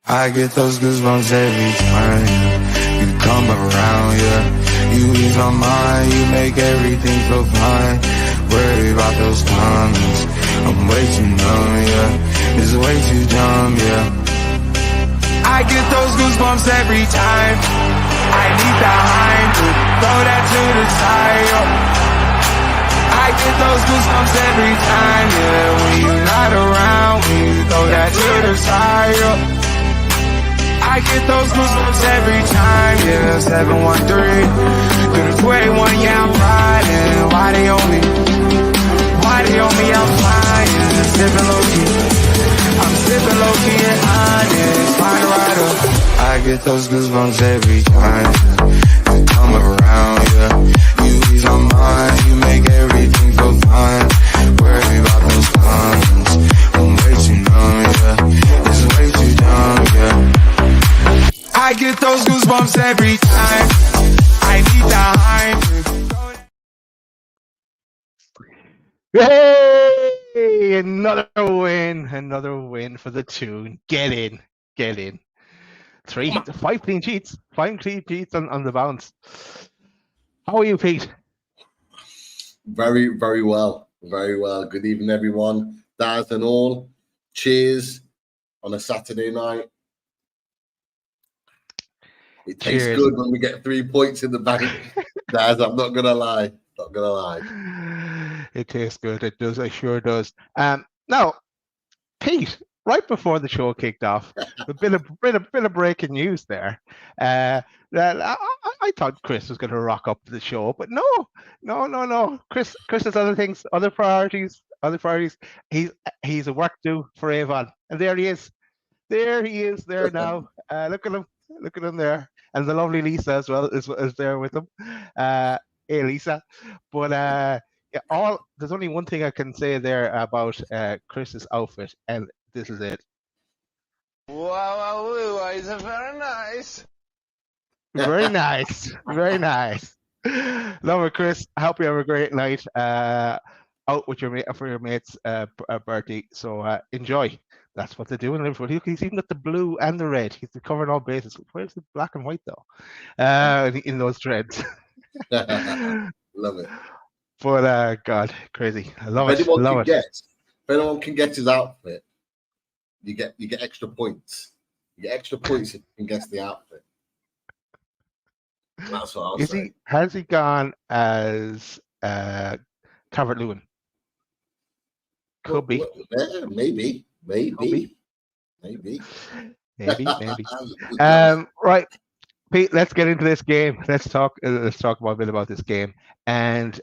I get those goosebumps every time you come around, yeah. You ease my mind, you make everything feel fine. Worry about those comments, I'm way too numb, yeah. It's way too dumb, yeah. I get those goosebumps every time I need that line to throw that to the side, yeah. I get those goosebumps every time, yeah. When you're not around, when you throw that to the side, yeah. I get those goosebumps every time, yeah. 713 through the 21, yeah, I'm riding. Why they on me? Why they on me? I'm flying, sipping low key. I'm sipping low key and honest, find a rider. I get those goosebumps every time you come around, yeah. You ease my mind, you make everything feel fine. Worry about those comments, I'm way too numb, yeah. It's way too dumb, yeah. I get those goosebumps every time I need that high. Yay! Another win for the Toon. Get in. 5 clean sheets on the bounce. How are you, Pete? Very, very well. Very well. Good evening, everyone. Daz and all. Cheers on a Saturday night. It tastes good when we get 3 points in the bank. Daz, I'm not gonna lie. It tastes good. It does. It sure does. Now, Pete, right before the show kicked off, a bit of breaking news there. I thought Chris was going to rock up the show, but no. Chris has other things, other priorities. He's a work due for Avon, and there he is. There now. Look at him there, and the lovely Lisa as well is there with him. Hey, Lisa. But yeah, there's only one thing I can say there about Chris's outfit, and this is it. Wow, it's very nice. Very nice. Love it, Chris. I hope you have a great night out with your mate's birthday. So enjoy. That's what they do in Liverpool. He's even got the blue and the red. He's covering all bases. Where's the black and white though? In those threads. Love it. But God, crazy. I love it. If anyone can get his outfit, you get extra points. You get extra points if you can guess the outfit. That's what I'll say. Has he gone as Calvert-Lewin? Could be. Maybe. Right, Pete. Let's get into this game. Let's talk a bit about this game. And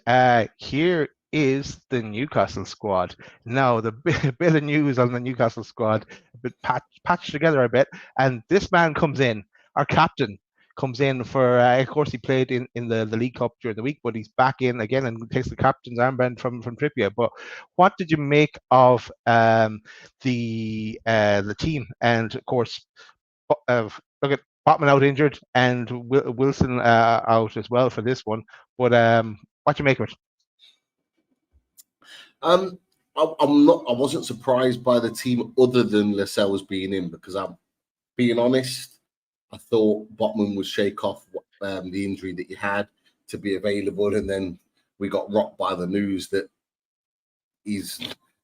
here is the Newcastle squad. Now, the bit of news on the Newcastle squad, a bit patched together a bit. And this man comes in, our captain comes in for, of course, he played in the League Cup during the week, but he's back in again and takes the captain's armband from Trippier. But what did you make of the team? And of course, look at Botman out injured and Wilson out as well for this one. But what do you make of it? I wasn't surprised by the team other than Lascelles being in, because I'm being honest. I thought Botman would shake off the injury that he had to be available, and then we got rocked by the news that he's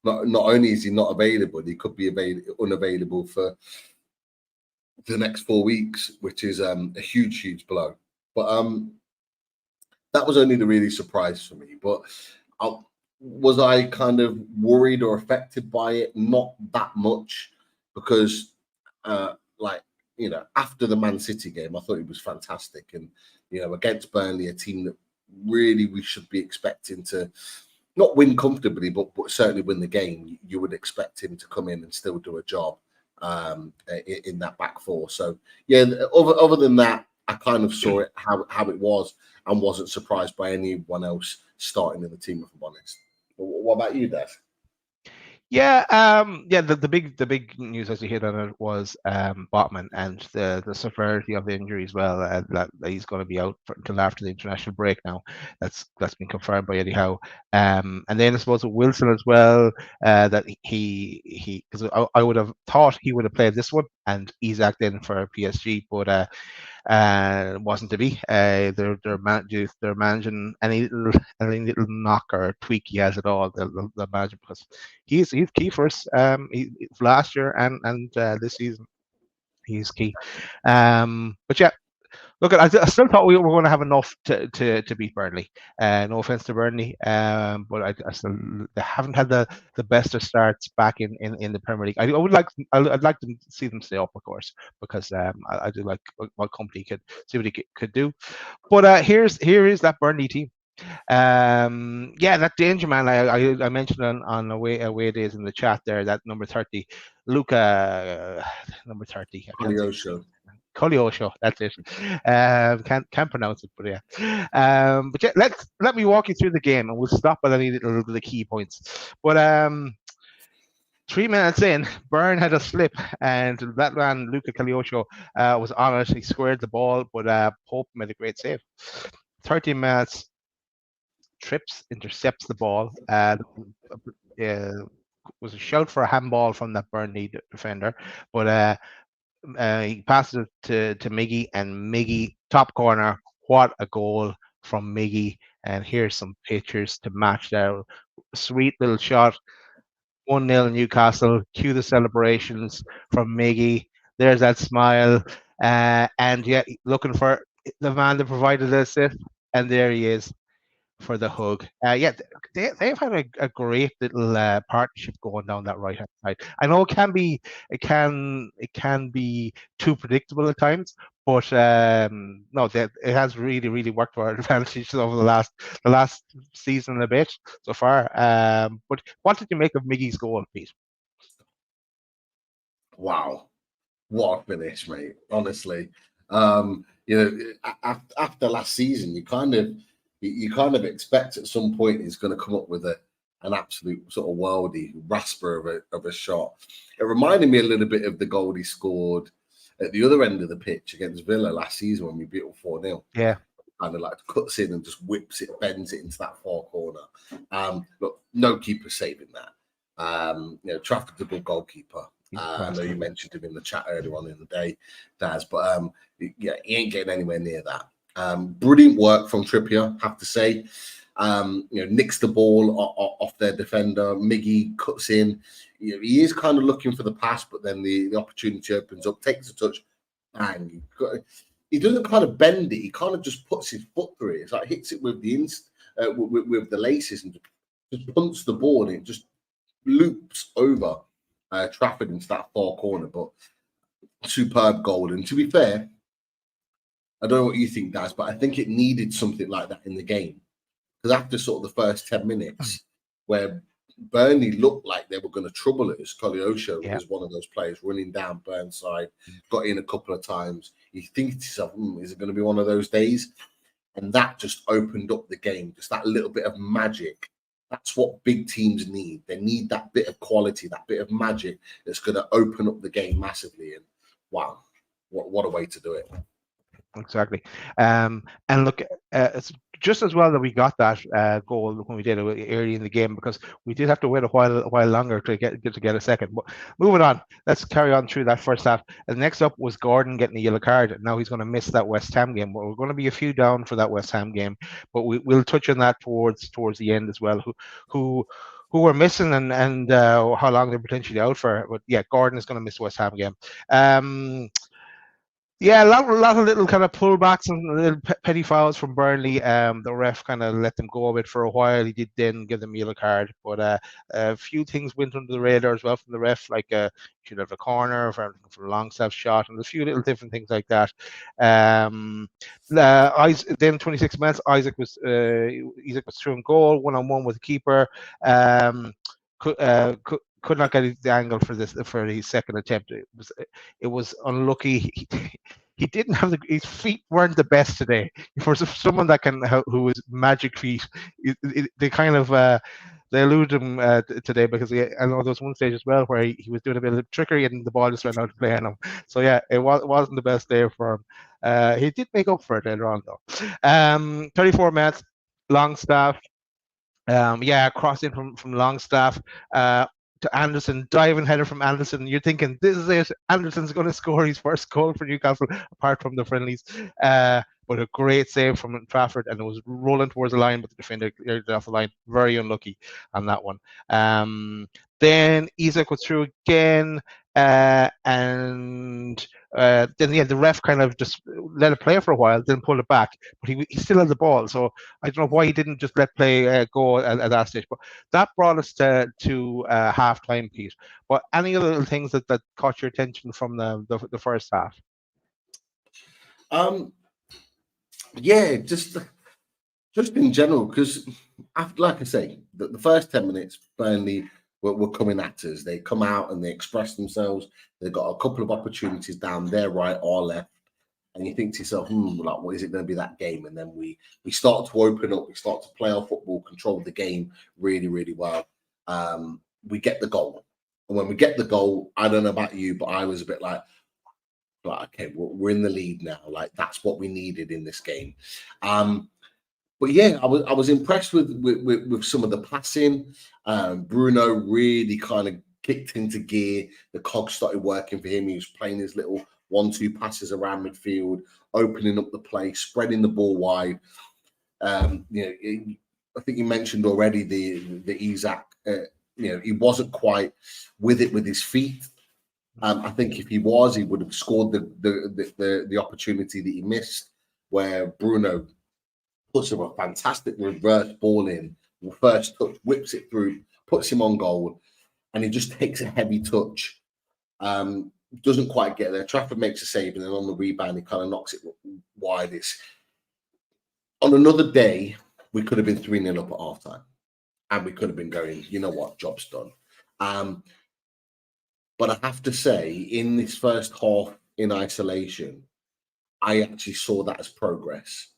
not only is he not available, he could be unavailable for the next 4 weeks, which is a huge blow. But that was only the really surprise for me. But was I kind of worried or affected by it? Not that much, because after the Man City game, I thought it was fantastic. And, against Burnley, a team that really we should be expecting to not win comfortably, but certainly win the game. You would expect him to come in and still do a job in that back four. So, yeah, other than that, I kind of saw it how it was and wasn't surprised by anyone else starting in the team, if I'm honest. What about you, Des? Yeah, the big news, as you hit on it, was Botman and the severity of the injury as well. That he's going to be out until after the international break now. That's been confirmed by Eddie Howe. And then I suppose Wilson as well. That he because I would have thought he would have played this one and Isak then for PSG, but wasn't to be. They're managing any little knock or tweak he has at all. They'll manage because he's key for us. Last year and this season he's key. But yeah, look, I still thought we were going to have enough to beat Burnley. No offense to Burnley, but I still they haven't had the best of starts back in the Premier League. I'd like to see them stay up, of course, because I do like what company could see what he could do. But here is that Burnley team. Yeah, that danger man I mentioned on away days in the chat there, that number 30, Luca, number 30. Koleosho, that's it. Can't pronounce it, but yeah. But yeah, let me walk you through the game, and we'll stop at any little of the key points. But 3 minutes in, Burn had a slip, and that man Luca Koleosho was on it. He squared the ball, but Pope made a great save. 30 minutes, trips, intercepts the ball. Was a shout for a handball from that Burnley defender, but he passes it to Miggy, and Miggy, top corner. What a goal from Miggy. And here's some pictures to match that. Sweet little shot. 1-0 Newcastle. Cue the celebrations from Miggy. There's that smile. And yeah, looking for the man that provided the assist. And there he is for the hug. Yeah, they've had a great little partnership going down that right hand side. I know it can be too predictable at times, but no, it has really worked to our advantage over the last season and a bit so far. But what did you make of Miggy's goal, Pete? Wow, what a finish, mate! Honestly, after last season, you kind of expect at some point he's going to come up with an absolute sort of worldy rasper of a shot. It reminded me a little bit of the goal he scored at the other end of the pitch against Villa last season when we beat them 4-0. Yeah. Kind of like cuts in and just whips it, bends it into that far corner. Look, no keeper saving that. Trafford's a good goalkeeper. I know you mentioned him in the chat earlier on in the day, Daz, but yeah, he ain't getting anywhere near that. Brilliant work from Trippier, have to say. Nicks the ball off their defender. Miggy cuts in. He is kind of looking for the pass, but then the opportunity opens up, takes a touch, bang. He doesn't kind of bend it. He kind of just puts his foot through it. It's like hits it with with the laces and just punts the ball, and it just loops over Trafford into that far corner. But superb goal. And to be fair, I don't know what you think, Daz, but I think it needed something like that in the game. Because after sort of the first 10 minutes, where Burnley looked like they were going to trouble us, Koleosho was one of those players running down Burnside, got in a couple of times. You think to yourself, is it going to be one of those days? And that just opened up the game, just that little bit of magic. That's what big teams need. They need that bit of quality, that bit of magic that's going to open up the game massively. And wow, what a way to do it. Exactly. And look, it's just as well that we got that goal when we did it early in the game, because we did have to wait a while longer to get a second. But moving on, let's carry on through that first half. And next up was Gordon getting a yellow card. And now he's going to miss that West Ham game. We're going to be a few down for that West Ham game, but we'll touch on that towards the end as well. Who were missing and how long they're potentially out for. But yeah, Gordon is going to miss the West Ham game. Yeah, a lot of little kind of pullbacks and little petty fouls from Burnley. The ref kind of let them go a bit for a while. He did then give them a yellow card, but a few things went under the radar as well from the ref, like should have a corner for a long staff shot, and a few little different things like that. Then 26 minutes, Isaac was through and goal 1-on-1 with the keeper. Could not get the angle for his second attempt. It was unlucky. He didn't have his feet weren't the best today. For someone that who is magic feet, they kind of they eluded him today, because I know there was one stage as well where he was doing a bit of trickery and the ball just went out to play on him. So yeah, it wasn't the best day for him. He did make up for it later on though. 34 minutes, Longstaff. Crossing from Longstaff. to Anderson, diving header from Anderson. You're thinking, this is it. Anderson's going to score his first goal for Newcastle, apart from the friendlies. But a great save from Trafford, and it was rolling towards the line, but the defender cleared it off the line. Very unlucky on that one. Then Isak was through again, and then the ref kind of just let it play for a while, then pulled it back. But he still had the ball, so I don't know why he didn't just let play go at that stage. But that brought us to half time, Pete. But any other little things that caught your attention from the first half? Yeah, just in general, because like I say, the first 10 minutes, Burnley were coming at us. They come out and they express themselves. They've got a couple of opportunities down their right or left, and you think to yourself, like, what is it going to be that game? And then we start to open up. We start to play our football, control the game really, really well. We get the goal, and when we get the goal, I don't know about you, but I was a bit like, okay, we're in the lead now. Like, that's what we needed in this game. But yeah, I was impressed with some of the passing. Bruno really kind of kicked into gear. The cogs started working for him. He was playing his little 1-2 passes around midfield, opening up the play, spreading the ball wide. I think you mentioned already the Isak. He wasn't quite with it with his feet. I think if he was, he would have scored the opportunity that he missed, where Bruno puts him a fantastic reverse ball in, first touch, whips it through, puts him on goal, and he just takes a heavy touch. Doesn't quite get there. Trafford makes a save, and then on the rebound, he kind of knocks it wide. On another day, we could have been 3-0 up at halftime, and we could have been going, you know what, job's done. But I have to say, in this first half in isolation, I actually saw that as progress,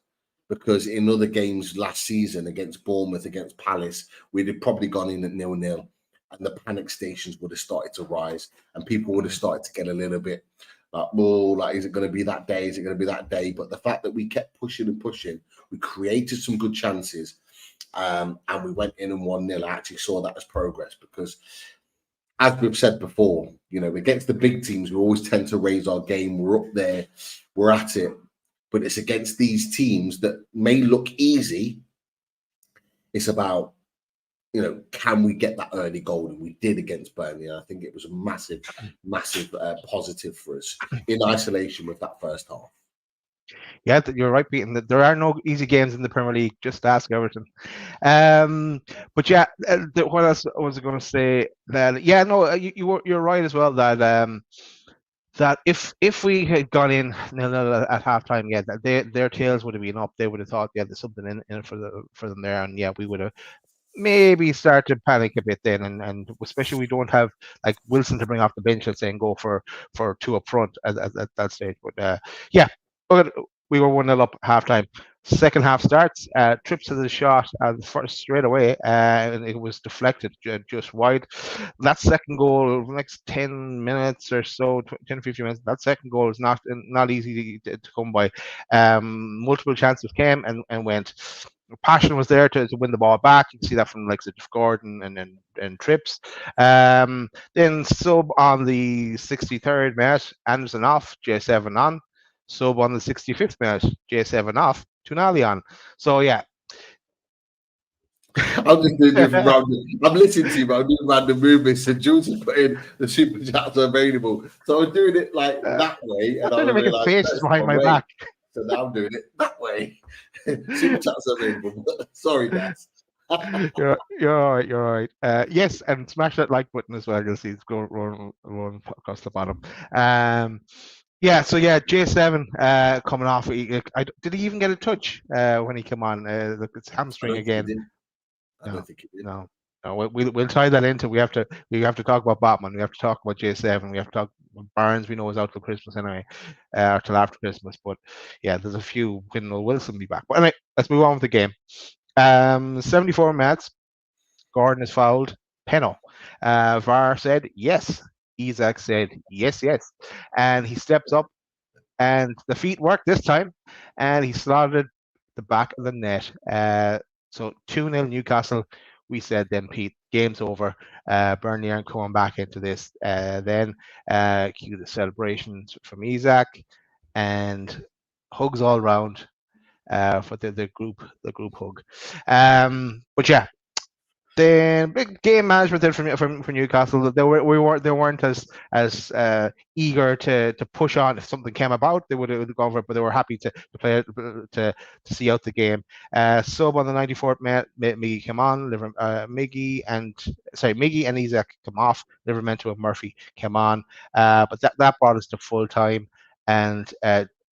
because in other games last season against Bournemouth, against Palace, we'd have probably gone in at 0-0, and the panic stations would have started to rise, and people would have started to get a little bit like, is it going to be that day? Is it going to be that day? But the fact that we kept pushing and pushing, we created some good chances, and we went in and 1-0. I actually saw that as progress, because as we've said before, against the big teams, we always tend to raise our game. We're up there, we're at it. But it's against these teams that may look easy. It's about, can we get that early goal? And we did against Burnley. And I think it was a massive, massive positive for us in isolation with that first half. Yeah, you're right, Pete. And there are no easy games in the Premier League. Just ask Everton. But yeah, what else was I going to say? That you're right as well. That if we had gone in 0-0 at halftime, their tails would have been up. They would have thought, there's something in it for them there, and we would have maybe started to panic a bit then, and especially we don't have like Wilson to bring off the bench and saying go for 2 up front at that stage. But we were 1-0 up at halftime. Second half starts, trips to the shot first straight away, and it was deflected just wide. That second goal, next 10 minutes or so, 10 15 minutes, that second goal is not easy to come by. Multiple chances came and went. Passion was there to win the ball back. You can see that from like Gordon and trips. Then sub on the 63rd minute, Anderson off, J7 on. Sub on the 65th minute, J7 off, Tonali on. So yeah. I'm just doing different random. I'm listening to you, but I'm doing random movements. So Jules is putting the super chats available. So I was doing it like that way, and I was making faces behind my back. So now I'm doing it that way. Super chats available. Sorry, guys. You're all right. Yes, and smash that like button as well. You'll see it's going rolling across the bottom. J7 coming off. Did he even get a touch when he came on? Look, it's hamstring again. I don't think he did. No. We'll tie that into. We have to talk about Batman. We have to talk about J7. We have to talk about Barnes. We know is out till Christmas anyway, till after Christmas. But yeah, there's a few. When will Wilson be back? But anyway, let's move on with the game. 74 minutes. Gordon is fouled. Penno. VAR said yes. Isak said yes, and he steps up, and the feet work this time, and he slotted the back of the net. So 2-0 Newcastle. We said then, Pete, game's over. Burnley aren't coming back into this. Then cue the celebrations from Isaac and hugs all round for the group hug. But yeah, the big game management there from Newcastle. They weren't as eager to push on. If something came about, they would have gone for it, but they were happy to play it, to see out the game. Sub on the 94th minute, Miggy came on. Miggy and Isaac come off. Livermore and Murphy came on. But that brought us to full time and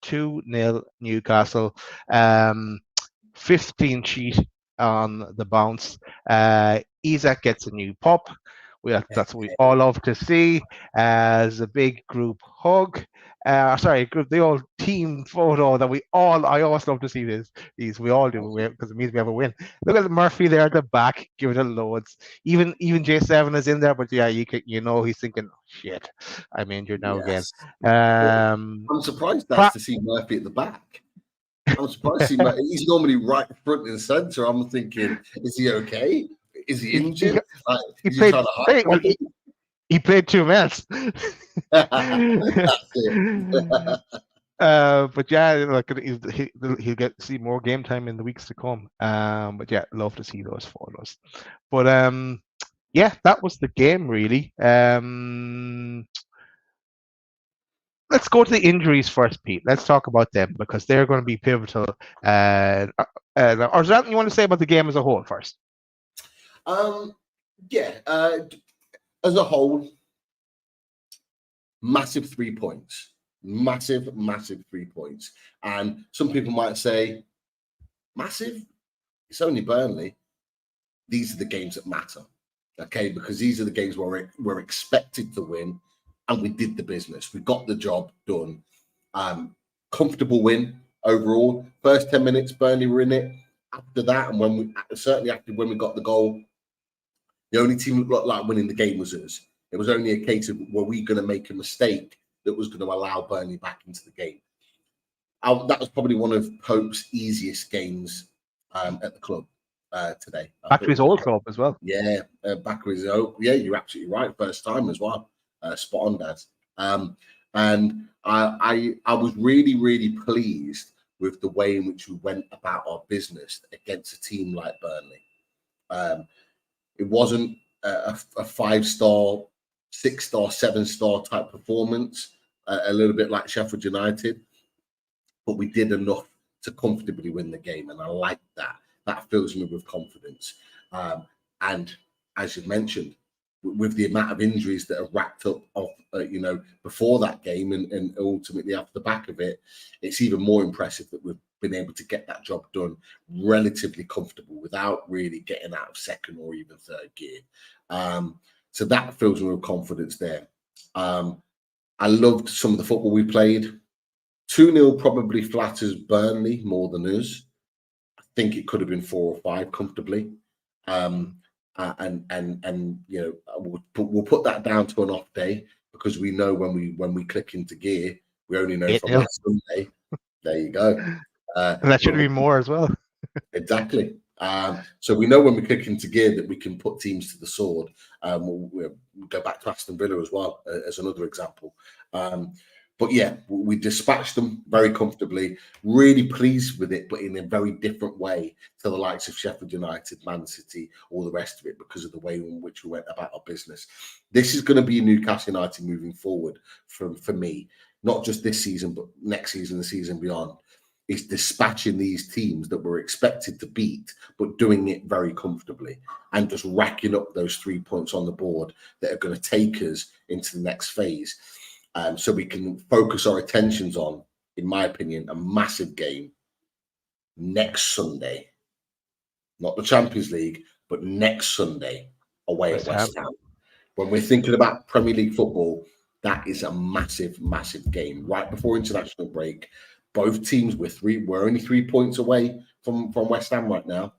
2-0 Newcastle. 15 sheet on the bounce. Isaac gets a new pup. That's what we all love to see. As a big group hug. The old team photo that I always love to see these. We all do because it means we have a win. Look at Murphy there at the back, giving it loads. Even J7 is in there, but yeah, he's thinking, shit, I'm injured now again. I'm surprised to see Murphy at the back. I'm surprised to see he's normally right front and centre. I'm thinking, is he okay? Is he injured? He played 2 minutes. That's it. But yeah, he'll get to see more game time in the weeks to come. But yeah, love to see those photos. But yeah, that was the game really. Let's go to the injuries first, Pete. Let's talk about them because they're going to be pivotal. Or is there anything you want to say about the game as a whole first? As a whole, massive 3 points. Massive 3 points. And some people might say, massive? It's only Burnley. These are the games that matter, okay? Because these are the games where we're expected to win. And we did the business. We got the job done. Comfortable win overall. First 10 minutes, Burnley were in it. After that, and when we got the goal, the only team that looked like winning the game was us. It was only a case of were we going to make a mistake that was going to allow Burnley back into the game. That was probably one of Pope's easiest games at the club today. Back to his old club as well. Yeah, back to his old. Yeah, you're absolutely right. First time as well. Spot on, Dad. And I was really, really pleased with the way in which we went about our business against a team like Burnley. It wasn't a 5-star, 6-star, 7-star type performance, a little bit like Sheffield United, but we did enough to comfortably win the game, and I like that. That fills me with confidence. And as you mentioned, with the amount of injuries that have racked up before that game and ultimately after the back of it, it's even more impressive that we've been able to get that job done relatively comfortable without really getting out of second or even third gear. So that fills me with confidence there. I loved some of the football we played. 2-0 probably flatters Burnley more than us. I think it could have been 4 or 5 comfortably. We'll put that down to an off day because we know when we click into gear, we only know from last Sunday. There you go. And that should be more as well. Exactly. So we know when we click into gear that we can put teams to the sword. We'll go back to Aston Villa as well as another example. But yeah, we dispatched them very comfortably, really pleased with it, but in a very different way to the likes of Sheffield United, Man City, all the rest of it because of the way in which we went about our business. This is going to be Newcastle United moving forward for me, not just this season, but next season, the season beyond. Is dispatching these teams that we're expected to beat, but doing it very comfortably and just racking up those 3 points on the board that are going to take us into the next phase. So we can focus our attentions on, in my opinion, a massive game next Sunday. Not the Champions League, but next Sunday away at West Ham. When we're thinking about Premier League football, that is a massive, massive game. Right before international break, both teams we're only 3 points away from West Ham right now.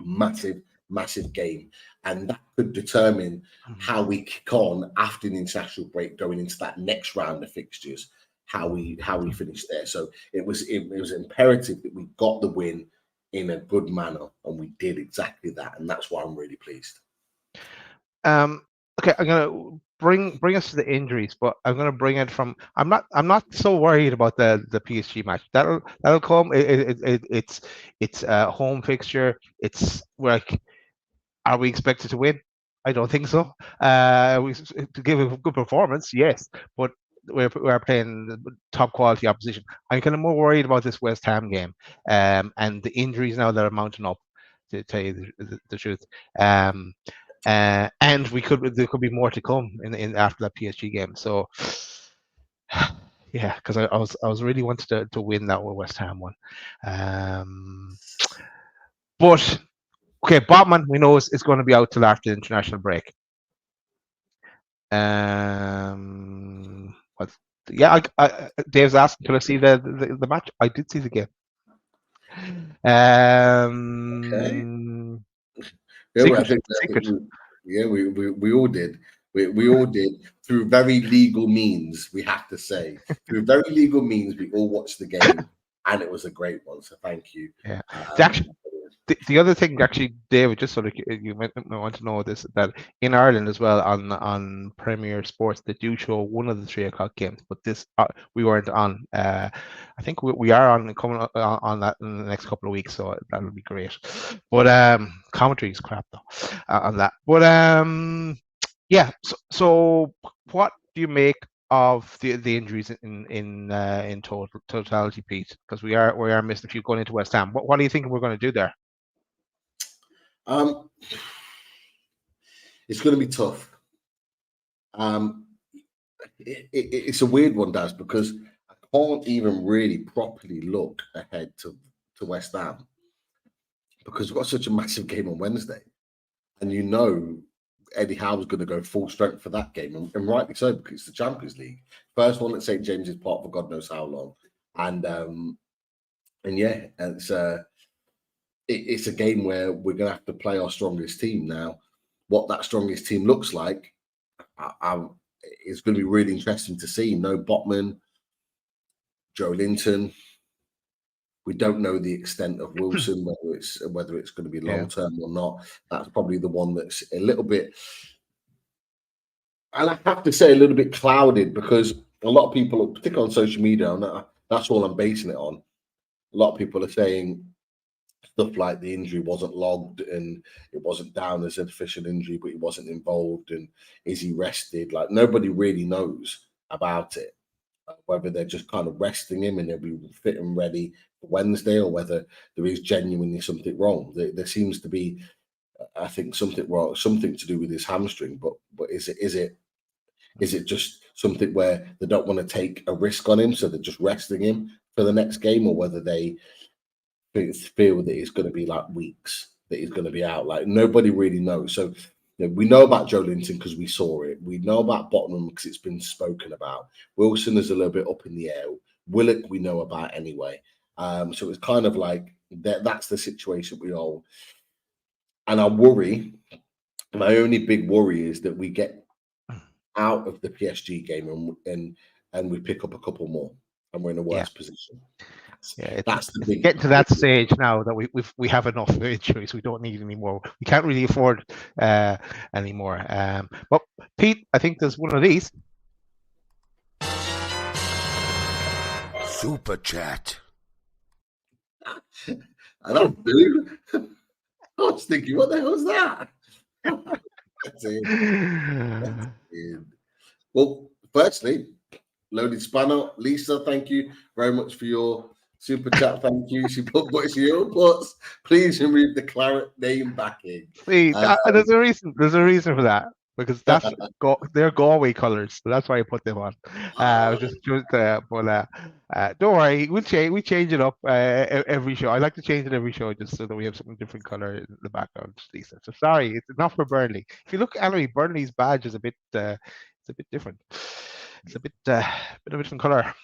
Massive, massive game. And that could determine how we kick on after the international break, going into that next round of fixtures, how we finish there. So it was imperative that we got the win in a good manner, and we did exactly that. And that's why I'm really pleased. Okay, I'm gonna bring us to the injuries, but I'm gonna bring it from. I'm not so worried about the PSG match. That'll come. It's a home fixture. It's like, are we expected to win? I don't think so. To give a good performance, yes, but we're playing top quality opposition. I'm kind of more worried about this West Ham game, and the injuries now that are mounting up. To tell you the truth, and there could be more to come in after that PSG game. So, yeah, because I was really wanted to win that West Ham one, but. Okay, Botman, we know is going to be out till after the international break. What? Yeah, Dave's asking, can I see the match? I did see the game. Okay. Secret. We all did. We all did through very legal means. We have to say through very legal means, we all watched the game, and it was a great one. So thank you. Yeah. The other thing, actually, David, just so that you might want to know this, that in Ireland as well, on Premier Sports, they do show one of the 3 o'clock games, but this we weren't on. I think we are on coming on that in the next couple of weeks, so that'll be great. But commentary is crap though on that. But yeah. So what do you make of the injuries in totality, Pete? Because we are missing a few going into West Ham. What do you think we're going to do there? It's going to be tough. It's a weird one, Daz, because I can't even really properly look ahead to West Ham because we've got such a massive game on Wednesday, and Eddie Howe's going to go full strength for that game, and rightly so, because it's the Champions League, first one at St James's Park for God knows how long, and yeah, it's a game where we're going to have to play our strongest team. Now, what that strongest team looks like, it's going to be really interesting to see. No Botman, Joe Linton. We don't know the extent of Wilson, whether it's going to be long term or not. That's probably the one that's a little bit, and I have to say, a little bit clouded, because a lot of people, particularly on social media, and that's all I'm basing it on. A lot of people are saying stuff like the injury wasn't logged and it wasn't down as an official injury, but he wasn't involved, and is he rested? Like, nobody really knows about it, whether they're just kind of resting him and he'll be fit and ready for Wednesday, or whether there is genuinely something wrong. There seems to be, I think, something wrong, something to do with his hamstring, but is it just something where they don't want to take a risk on him, so they're just resting him for the next game, or whether they feel that it's going to be like weeks that he's going to be out? Like, nobody really knows. So we know about Joe Linton because we saw it. We know about Botman because it's been spoken about. Wilson is a little bit up in the air. Willock we know about anyway. So it's kind of like that's the situation we all. And I worry. My only big worry is that we get out of the PSG game and we pick up a couple more, and we're in a worse position. Yeah, that's the big. Getting to that stage now that we have enough injuries. We don't need any more. We can't really afford anymore. But Pete, I think there's one of these. Super chat. I don't do. I was thinking, what the hell is that? That's it. Well, firstly, Loaded Spanner, Lisa, thank you very much for your super chat. Thank you. She put what she puts. Please remove the Claret name backing. See, there's a reason. There's a reason for that, because that's they're Galway colours, so that's why I put them on. But don't worry, we change it up every show. I like to change it every show just so that we have something different colour in the background, Lisa. So sorry, it's not for Burnley. If you look, anyway, Burnley's badge is a bit different. It's a bit of a different colour.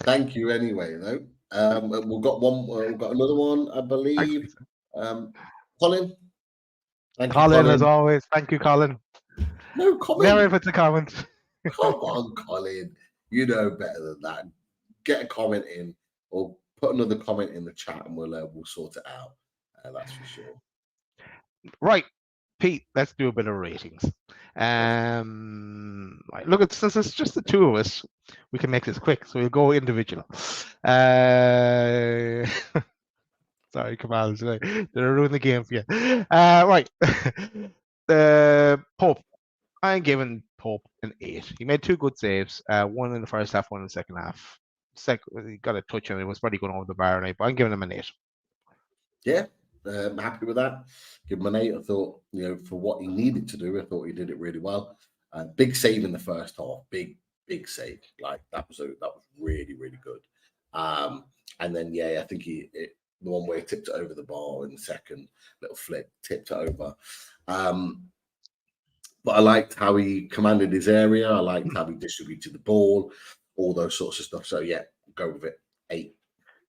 Thank you anyway, though. We've got another one, I believe. Colin. Thank you, Colin, as always. Thank you, Colin. No comment. Never if it's a comment. Come on, Colin. You know better than that. Get a comment in, or put another comment in the chat, and we'll sort it out. That's for sure. Right, Pete, let's do a bit of ratings. Right, look, since it's just the two of us, we can make this quick. So we'll go individual. Sorry, Kamal, did I ruin the game for you? Right. Pope. I'm giving Pope an 8. He made 2 good saves, one in the first half, one in the second half. He got a touch on it. It was probably going over the bar tonight, but I'm giving him an 8. Yeah, I'm happy with that. Give him an 8. I thought, for what he needed to do, I thought he did it really well. Big save in the first half. Big save. Like that was really, really good. And then I think the one where he tipped it over the bar in the second, little flick, tipped it over. But I liked how he commanded his area. I liked how he distributed the ball, all those sorts of stuff. So go with it. 8.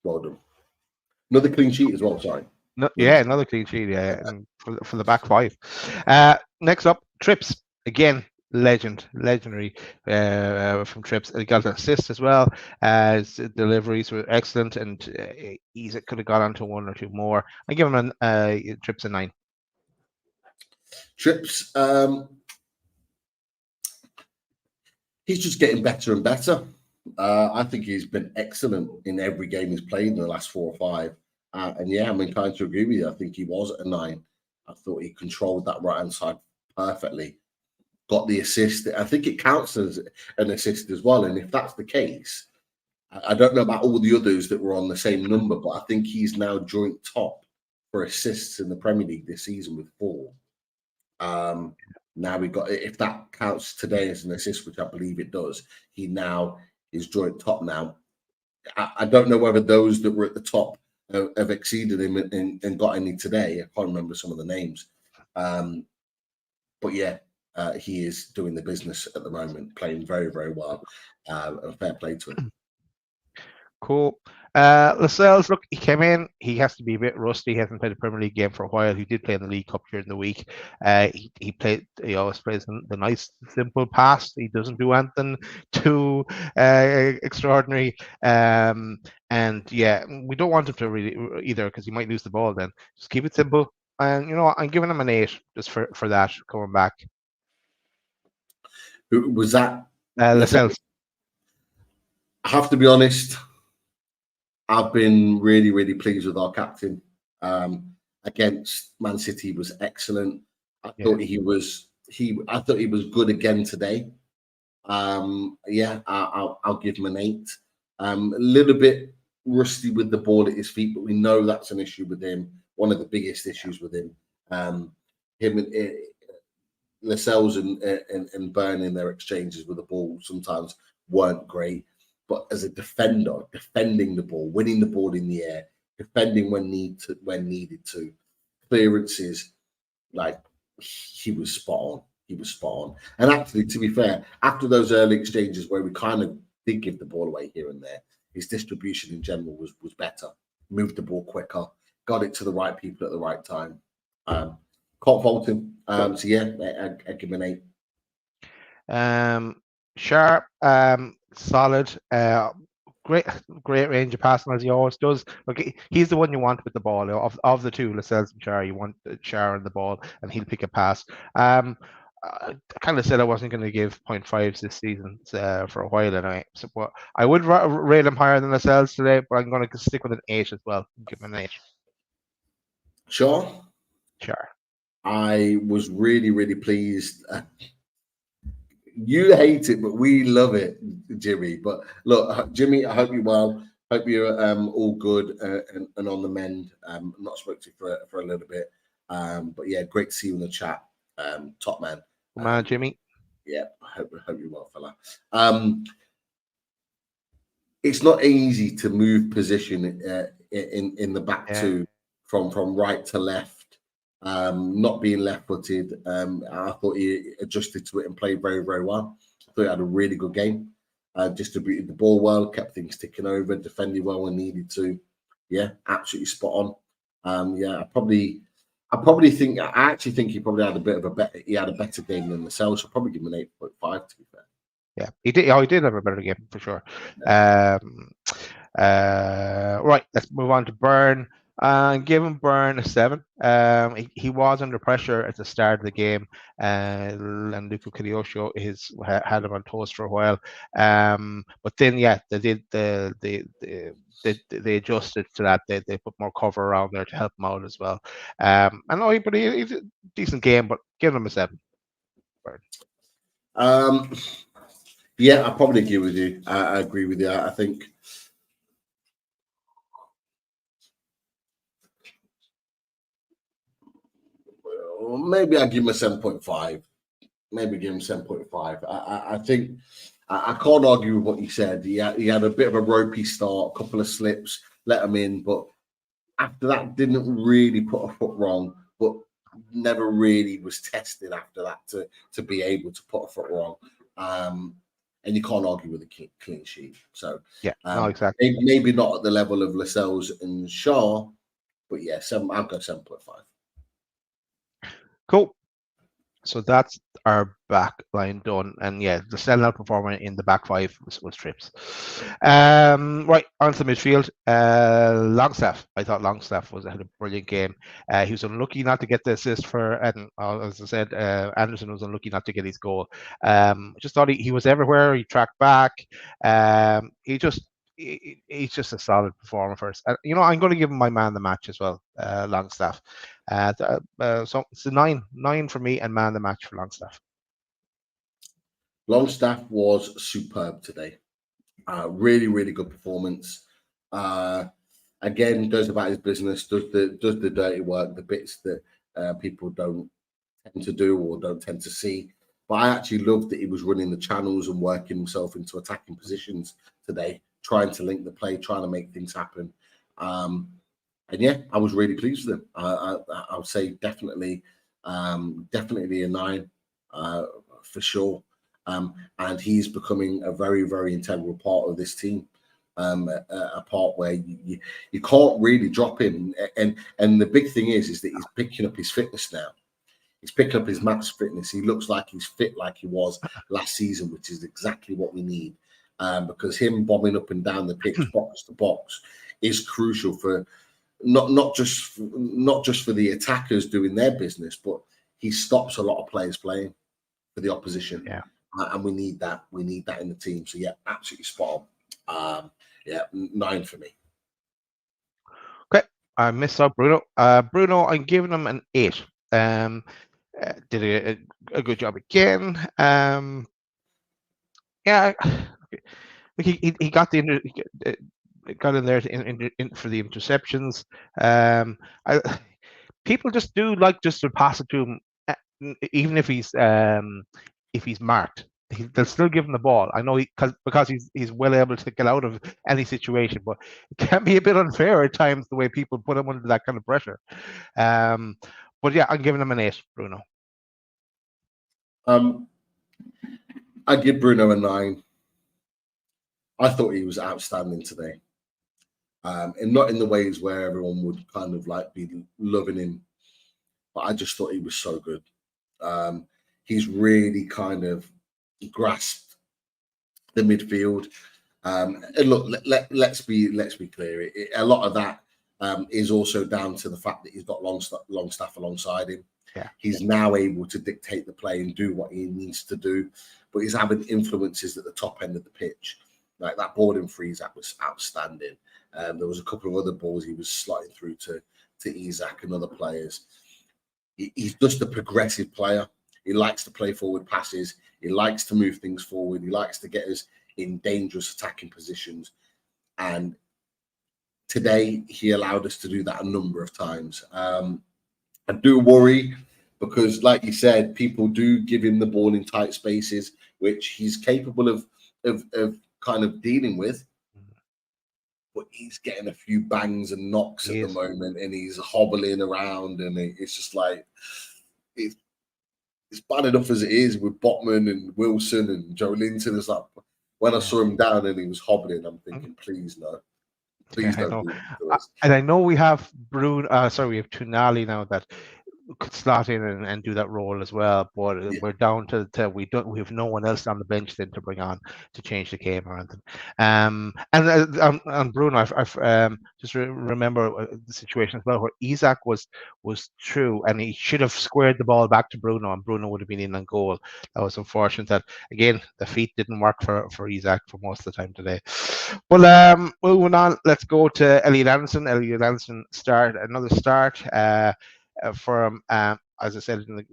Well done. Another clean sheet as well. Sorry. No, another clean sheet. Yeah, and for the back 5. Next up, Trips again. Legendary from Trips. He got an assist as well. His deliveries were excellent, and he could have got onto 1 or 2 more. I give him Trips a 9. Trips, he's just getting better and better. I think he's been excellent in every game he's played in the last 4 or 5. And I'm inclined to agree with you. I think he was a 9. I thought he controlled that right-hand side perfectly. Got the assist. I think it counts as an assist as well. And if that's the case, I don't know about all the others that were on the same number, but I think he's now joint top for assists in the Premier League this season with 4. Now we got, if that counts today as an assist, which I believe it does, he now is joint top now. I don't know whether those that were at the top have exceeded him and got any today. I can't remember some of the names. But he is doing the business at the moment, playing very, very well. And fair play to him. Cool. Lascelles, look, he came in. He has to be a bit rusty. He hasn't played a Premier League game for a while. He did play in the League Cup during the week. He always plays the nice, simple pass. He doesn't do anything too extraordinary. And we don't want him to really either, because he might lose the ball then. Just keep it simple. And I'm giving him an 8 just for that, coming back. Who was that? Lascelles. I have to be honest. I've been really, really pleased with our captain. Against Man City was excellent. I thought he was good again today. I'll give him an 8. A little bit rusty with the ball at his feet, but we know that's an issue with him. One of the biggest issues with him. Him and Lascelles and Burn in their exchanges with the ball sometimes weren't great. But as a defender, defending the ball, winning the ball in the air, defending when needed to, clearances, like he was spot on. He was spot on. And actually, to be fair, after those early exchanges where we kind of did give the ball away here and there, his distribution in general was better. Moved the ball quicker, got it to the right people at the right time. Can't fault him. I give him an 8. Sharp, solid, great range of passing as he always does. Look, he's the one you want with the ball of the two, Lascelles and Char. You want Char on the ball, and he'll pick a pass. I kind of said I wasn't going to give 0.5s this season for a while anyway. So, but I would rate him higher than Lascelles today, but I'm going to stick with an 8 as well. Give him an 8. Sure. I was really, really pleased. You hate it, but we love it, Jimmy. But look, Jimmy, I hope you're well. Hope you're all good and on the mend. Not spoke to you for a little bit. But great to see you in the chat. Top man. Jimmy. Yeah, I hope you're well, fella. It's not easy to move position in the back two from right to left. Not being left-footed. I thought he adjusted to it and played very, very well. I thought he had a really good game. Distributed the ball well, kept things ticking over, defended well when needed to. Yeah, absolutely spot on. I actually think he probably had a better game than Lascelles. So I'll probably give him an 8.5 to be fair. Yeah, he did. Oh, he did have a better game for sure. Right, let's move on to Burn. Give him Burn a 7. He was under pressure at the start of the game, and Luka Kadiosho had him on toast for a while. But then, yeah, they did they adjusted to that. They put more cover around there to help him out as well. I know, but he's a decent game, but give him a 7. Burn. Yeah, I probably agree with you. I agree with you. I think. Maybe I give him a 7.5. Maybe give him 7.5. I think I can't argue with what you said. He had a bit of a ropey start, a couple of slips, let him in, but after that didn't really put a foot wrong, but never really was tested after that to be able to put a foot wrong. And you can't argue with a clean sheet. So yeah, no, exactly. Maybe not at the level of Lascelles and Shaw, but yeah, I'll go 7.5. Cool. So that's our back line done. And yeah, the standout performer in the back five was Trips. Right, on to midfield. Longstaff. I thought Longstaff had a brilliant game. He was unlucky not to get the assist for Eden. As I said, Anderson was unlucky not to get his goal. Just thought he was everywhere. He tracked back. He's just a solid performer for us. I'm going to give him my man of the match as well, Longstaff. So it's a 9 for me and man of the match for Longstaff. Longstaff was superb today. Really, really good performance. Again, goes about his business, does the dirty work, the bits that people don't tend to do or don't tend to see. But I actually loved that he was running the channels and working himself into attacking positions today, trying to link the play, trying to make things happen. And yeah, I was really pleased with him. I would say definitely a 9 for sure. And he's becoming a very, very integral part of this team. A part where you can't really drop him. And the big thing is that he's picking up his fitness now. He's picking up his match fitness. He looks like he's fit like he was last season, which is exactly what we need. Because him bombing up and down the pitch, box to box, is crucial for not just for the attackers doing their business, but he stops a lot of players playing for the opposition. Yeah, and we need that. We need that in the team. So yeah, absolutely spot on. Yeah, 9 for me. Okay, I missed out Bruno. Bruno, I'm giving him an 8. Did a good job again. Yeah, he got got in there for the interceptions. People just do like just to pass it to him, even if he's marked. They'll still give him the ball. I know because he's well able to get out of any situation, but it can be a bit unfair at times the way people put him under that kind of pressure. But yeah, I'm giving him an 8, Bruno. I give Bruno a 9. I thought he was outstanding today. And not in the ways where everyone would kind of like be loving him, but I just thought he was so good. He's really kind of grasped the midfield. And look, let's be clear. A lot of that is also down to the fact that he's got Longstaff alongside him. Yeah. He's now able to dictate the play and do what he needs to do, but he's having influences at the top end of the pitch. Like that ball in freeze, that was outstanding. There was a couple of other balls he was sliding through to Isaac and other players. He's just a progressive player. He likes to play forward passes. He likes to move things forward. He likes to get us in dangerous attacking positions. And today, he allowed us to do that a number of times. I do worry because, like you said, people do give him the ball in tight spaces, which he's capable of kind of dealing with. But he's getting a few bangs and knocks at the moment, and he's hobbling around, and it's just like it's bad enough as it is with Botman and Wilson and Joe Linton. It's like when I saw him down and he was hobbling, I'm thinking, please no, please don't do this to us. And I know we have Bruno. We have Tunali now that could slot in and do that role as well. But Yeah. we're down to we have no one else on the bench then to bring on to change the game or anything. And Bruno, I've just remember the situation as well where Isak was through and he should have squared the ball back to Bruno and Bruno would have been in on goal. That was unfortunate that again the feet didn't work for Isak for most of the time today. Well, moving on, let's go to Elliot Anderson. Elliot Anderson another start from as I said in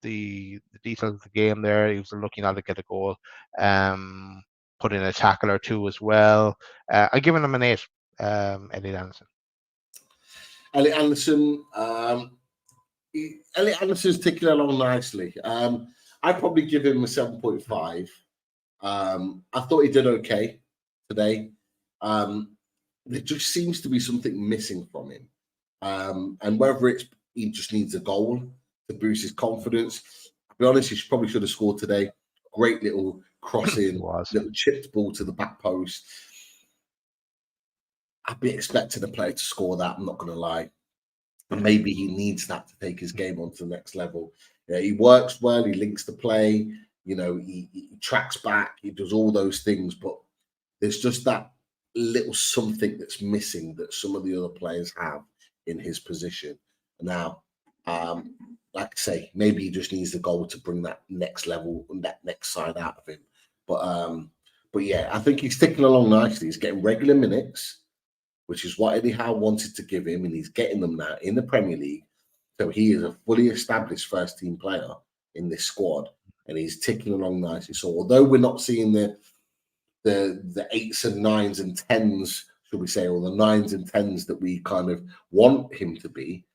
the details of the game there. He was looking at to get a goal, put in a tackle or two as well. I'm giving him an 8. Elliot Anderson. Elliot Anderson. Elliot Anderson's ticking along nicely. I'd probably give him a 7.5. I thought he did okay today. There just seems to be something missing from him. And whether it's he just needs a goal to boost his confidence. To be honest, he probably should have scored today. Great little crossing, little chipped ball to the back post. I'd be expecting a player to score that, I'm not going to lie. And maybe he needs that to take his game on to the next level. Yeah, he works well, he links the play, he tracks back, he does all those things, but there's just that little something that's missing that some of the other players have in his position. Now, like I say, maybe he just needs the goal to bring that next level and that next side out of him. But yeah, I think he's ticking along nicely. He's getting regular minutes, which is what Eddie Howe wanted to give him, and he's getting them now in the Premier League. So he is a fully established first-team player in this squad, and he's ticking along nicely. So although we're not seeing the 8s and 9s and 10s, should we say, or the 9s and 10s that we kind of want him to be,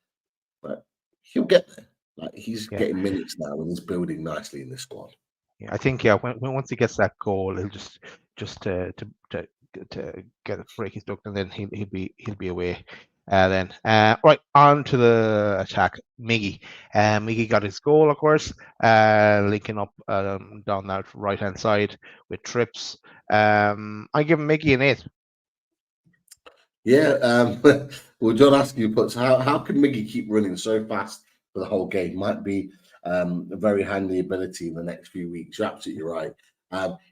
but he'll get there. Like he's getting minutes now, and he's building nicely in this squad. Yeah, I think when once he gets that goal, he'll just to get a break his duck, and then he'll be away. Then right on to the attack. Miggy got his goal, of course, linking up down that right hand side with trips. I give Miggy an 8. Yeah, well, John Askew puts how can Miggy keep running so fast for the whole game? Might be a very handy ability in the next few weeks. You're absolutely right.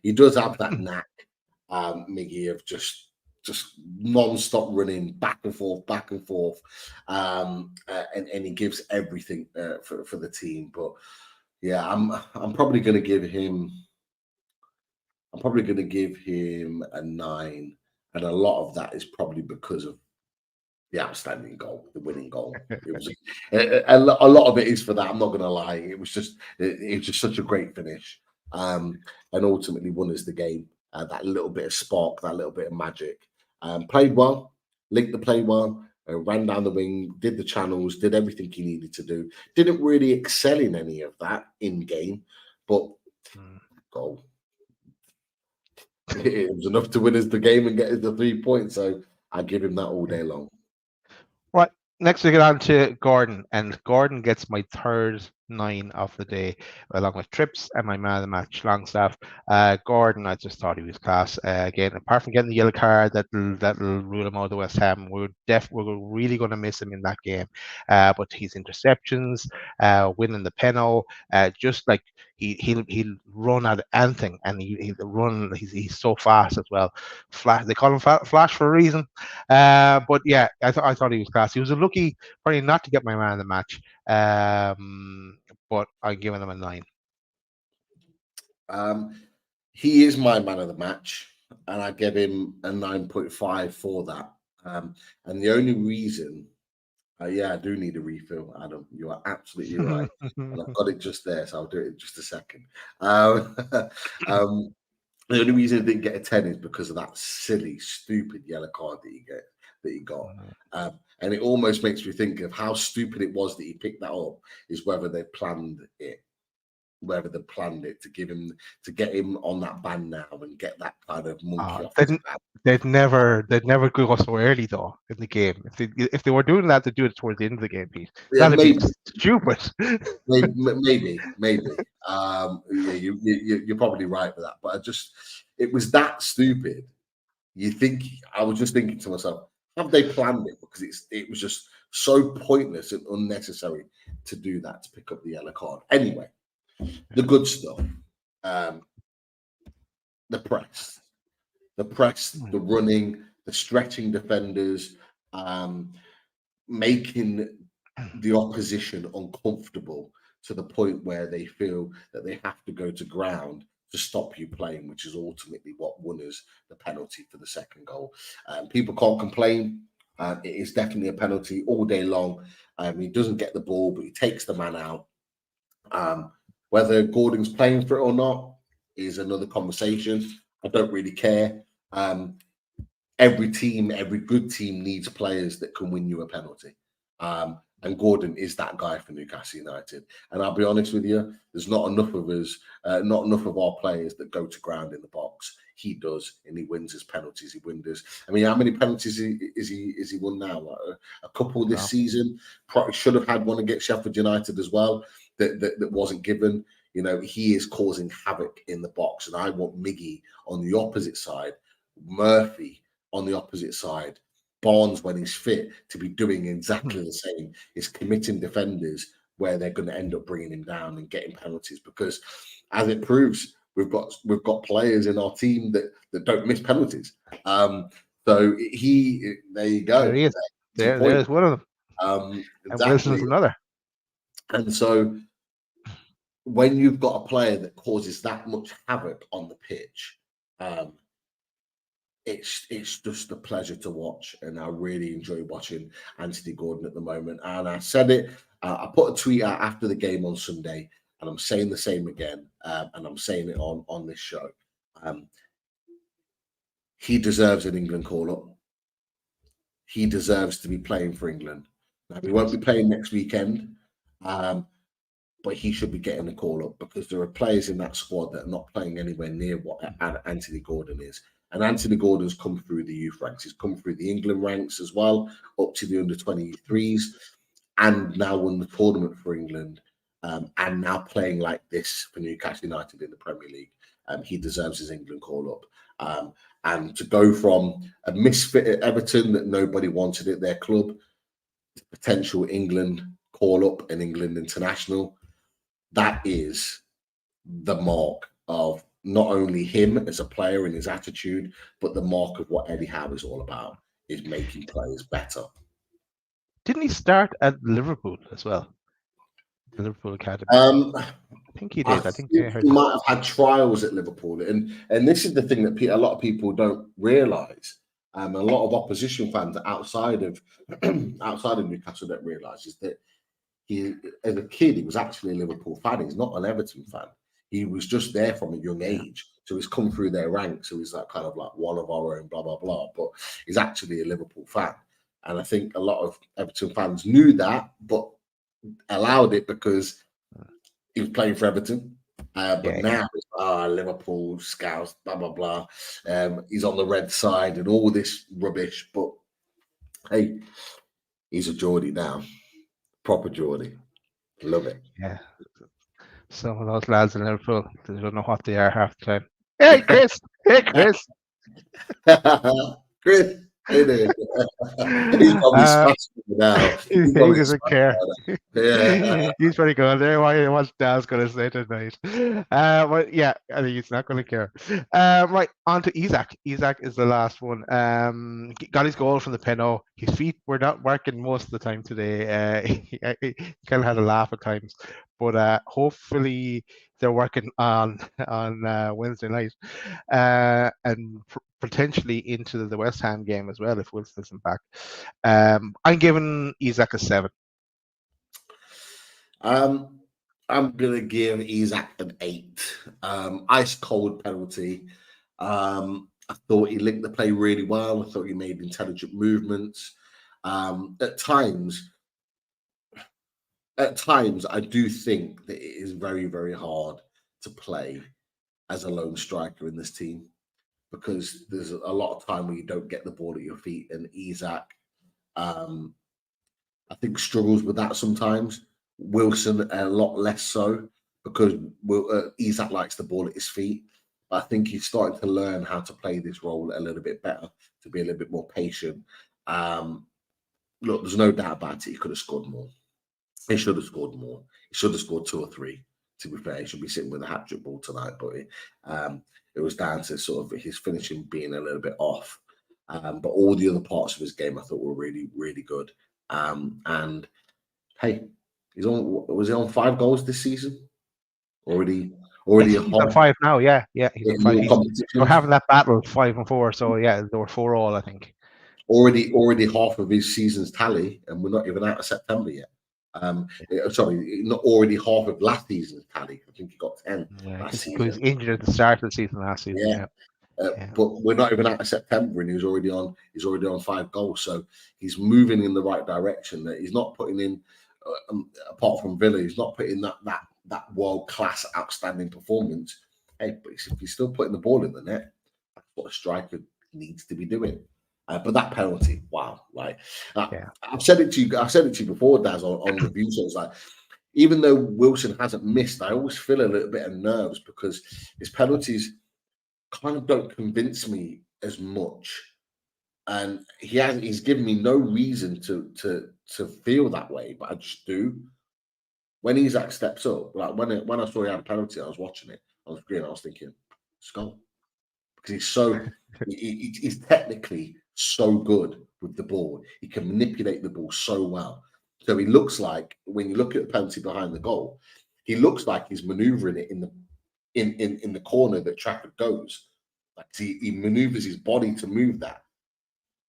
He does have that knack, Miggy, of just non-stop running back and forth, and he gives everything for the team. But yeah, I'm probably going to give him. I'm probably going to give him a 9. And a lot of that is probably because of the outstanding goal, the winning goal. It was a lot of it is for that. I'm not going to lie. It was just such a great finish, and ultimately won us the game. That little bit of spark, that little bit of magic. Played well, linked the play well, ran down the wing, did the channels, did everything he needed to do. Didn't really excel in any of that in game, but goal. It was enough to win us the game and get us the 3 points. So I give him that all day long. Right. Next we get on to Gordon, and Gordon gets my third 9 of the day, along with Trips and my man of the match, Longstaff. Gordon, I just thought he was class. Again, apart from getting the yellow card that'll rule him out of West Ham, we're really going to miss him in that game. But his interceptions, winning the penalty, just like he'll run at anything, and he'll run. He's so fast as well. Flash, they call him Flash for a reason. But yeah, I thought he was class. He was lucky probably not to get my man of the match. But I'm giving him a 9. He is my man of the match, and I give him a 9.5 for that. And the only reason, I do need a refill, Adam. You are absolutely right. And I've got it just there, so I'll do it in just a second. The only reason I didn't get a 10 is because of that silly, stupid yellow card that he got. And it almost makes me think of how stupid it was that he picked that up, is whether they planned it to get him on that ban now and get that kind of monkey off his back. They'd never go so early though in the game. If they were doing that, to do it towards the end of the game, Pete. Yeah, that'd be stupid. maybe. Yeah, you're probably right with that. But it was that stupid. I was just thinking to myself, Have they planned it? Because it was just so pointless and unnecessary to do that, to pick up the yellow card. Anyway, the good stuff. The press, the running, the stretching defenders, making the opposition uncomfortable to the point where they feel that they have to go to ground to stop you playing, which is ultimately what won us the penalty for the second goal. People can't complain. It is definitely a penalty all day long. He doesn't get the ball, but he takes the man out. Whether Gordon's playing for it or not is another conversation. I don't really care. Every good team needs players that can win you a penalty. And Gordon is that guy for Newcastle United. And I'll be honest with you, there's not enough of us, not enough of our players that go to ground in the box. He does, and he wins his penalties. He wins his. I mean, how many penalties is he won now? Like a couple this season. Probably should have had one against Sheffield United as well. That wasn't given. You know, he is causing havoc in the box, and I want Miggy on the opposite side, Murphy on the opposite side, Barnes when he's fit to be doing exactly the same. Is committing defenders where they're going to end up bringing him down and getting penalties, because as it proves, we've got players in our team that don't miss penalties. So there you go. There he is. There's one of them. Exactly. And Wilson's another. And so when you've got a player that causes that much havoc on the pitch, it's just a pleasure to watch, and I really enjoy watching Anthony Gordon at the moment. And I said it, I put a tweet out after the game on Sunday, and I'm saying the same again, and I'm saying it on this show. He deserves an England call-up. He deserves to be playing for England. Now, he won't be playing next weekend, but he should be getting a call-up, because there are players in that squad that are not playing anywhere near what Anthony Gordon is. And Anthony Gordon's come through the youth ranks. He's come through the England ranks as well, up to the under-23s, and now won the tournament for England, and now playing like this for Newcastle United in the Premier League. He deserves his England call-up. And to go from a misfit at Everton that nobody wanted at their club, to potential England call-up and England international, that is the mark of not only him as a player and his attitude, but the mark of what Eddie Howe is all about, is making players better. Didn't he start at Liverpool as well? The Liverpool Academy. I think he did. I think he might have had trials at Liverpool, and this is the thing that a lot of people don't realise. A lot of opposition fans outside of Newcastle don't realise is that he, as a kid, he was actually a Liverpool fan. He's not an Everton fan. He was just there from a young age. So he's come through their ranks. So he's like kind of like one of our own, blah, blah, blah. But he's actually a Liverpool fan. And I think a lot of Everton fans knew that, but allowed it because he was playing for Everton. But now it's Liverpool, Scouts, blah, blah, blah. He's on the red side and all this rubbish. But hey, he's a Geordie now. Proper Geordie. Love it. Yeah. Some of those lads in Liverpool, they don't know what they are half the time. Hey, Chris! Hey, Chris! Chris! Hey there. He's probably smashing now. He doesn't care. Yeah. He's pretty good. There, what's Dad's going to say tonight? But yeah, I think he's not going to care. Right, on to Isak. Isak is the last one. Got his goal from the penalty. His feet were not working most of the time today. He kind of had a laugh at times, but hopefully they're working on Wednesday night, and potentially into the West Ham game as well if Wilson isn't back. I'm giving Isak a 7. I'm gonna give Isak an 8. Ice cold penalty. I thought he linked the play really well. I thought he made intelligent movements. At times, I do think that it is very, very hard to play as a lone striker in this team, because there's a lot of time where you don't get the ball at your feet, and Isak, I think, struggles with that sometimes. Wilson a lot less so, because Isak likes the ball at his feet. But I think he's starting to learn how to play this role a little bit better, to be a little bit more patient Look, there's no doubt about it. He could have scored more. He should have scored more. He should have scored 2 or 3. To be fair, he should be sitting with a hat-trick ball tonight, but it was down to sort of his finishing being a little bit off. But all the other parts of his game I thought were really, really good. And hey, was he on 5 goals this season? Already he's on 5 now. Yeah, he's on 5. We're having that battle 5 and 4. So yeah, there were 4 all, I think. Already half of his season's tally, and we're not even out of September yet. Sorry, not already half of last season's tally. I think he got 10 last season. He was injured at the start of the season last season. Yeah. But we're not even out of September, and he's already on 5 goals. So he's moving in the right direction. That he's not putting in, apart from Villa, he's not putting that world class, outstanding performance. Hey, but if he's still putting the ball in the net, that's what a striker needs to be doing. But that penalty, wow! Like I've said it to you before, Daz, on review shows. Like, even though Wilson hasn't missed, I always feel a little bit of nerves because his penalties kind of don't convince me as much, and he's given me no reason to feel that way, but I just do. When Isak steps up, like when I saw he had a penalty, I was watching it on the screen. I was thinking, "Skull," because he's technically so good with the ball. He can manipulate the ball so well. So he looks like, when you look at the penalty behind the goal, he looks like he's maneuvering it in the corner that Trafford goes. Like he maneuvers his body to move that,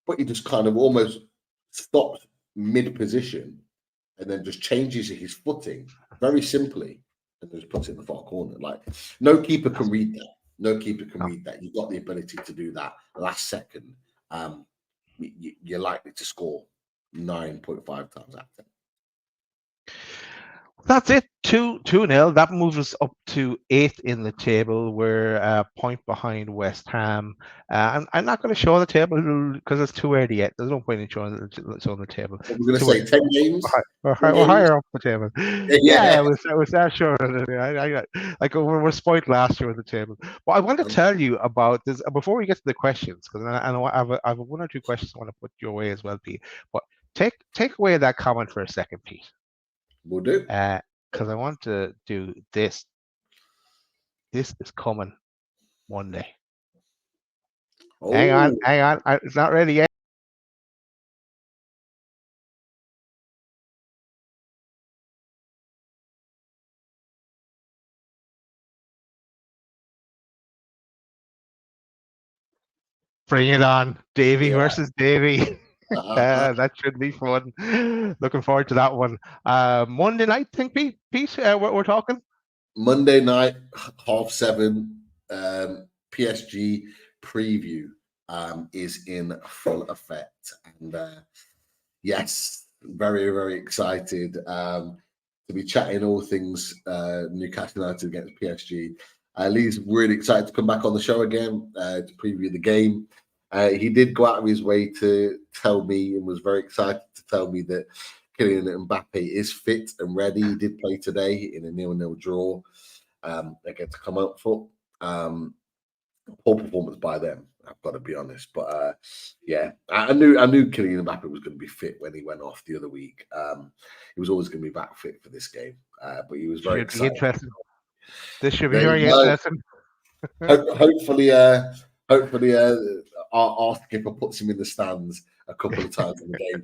but he just kind of almost stops mid-position and then just changes his footing very simply and just puts it in the far corner. Like, no keeper can read that. No keeper can read that. You've got the ability to do that last second. You're likely to score 9.5 times out of 10. That's it. 2-0. That moves us up to 8th in the table. We're a point behind West Ham. And I'm not going to show the table because it's too early yet. There's no point in showing the table. We're going to say 10 games. We're higher up the table. Yeah, we're start showing it. Like we're spoiled last year with the table. But I want to tell you about this before we get to the questions, because I know I have 1 or 2 questions I want to put your way as well, Pete. But take away that comment for a second, Pete. We'll do. Because I want to do this. This is coming Monday. Oh. Hang on. It's not ready yet. Bring it on. Davey versus Davey. That should be fun. Looking forward to that one. Monday night, think Pete, we're talking Monday night, 7:30. PSG preview is in full effect, and yes, very, very excited to be chatting all things Newcastle United against PSG. Lee's really excited to come back on the show again to preview the game. He did go out of his way to tell me, and was very excited to tell me, that Kylian Mbappe is fit and ready. He did play today in a 0-0 draw against Come Out Foot. Poor performance by them, I've got to be honest. But yeah, I knew Kylian Mbappe was going to be fit when he went off the other week. He was always going to be back fit for this game, but he was very excited. Interesting. This should be very interesting. Hopefully, our skipper puts him in the stands a couple of times in the game.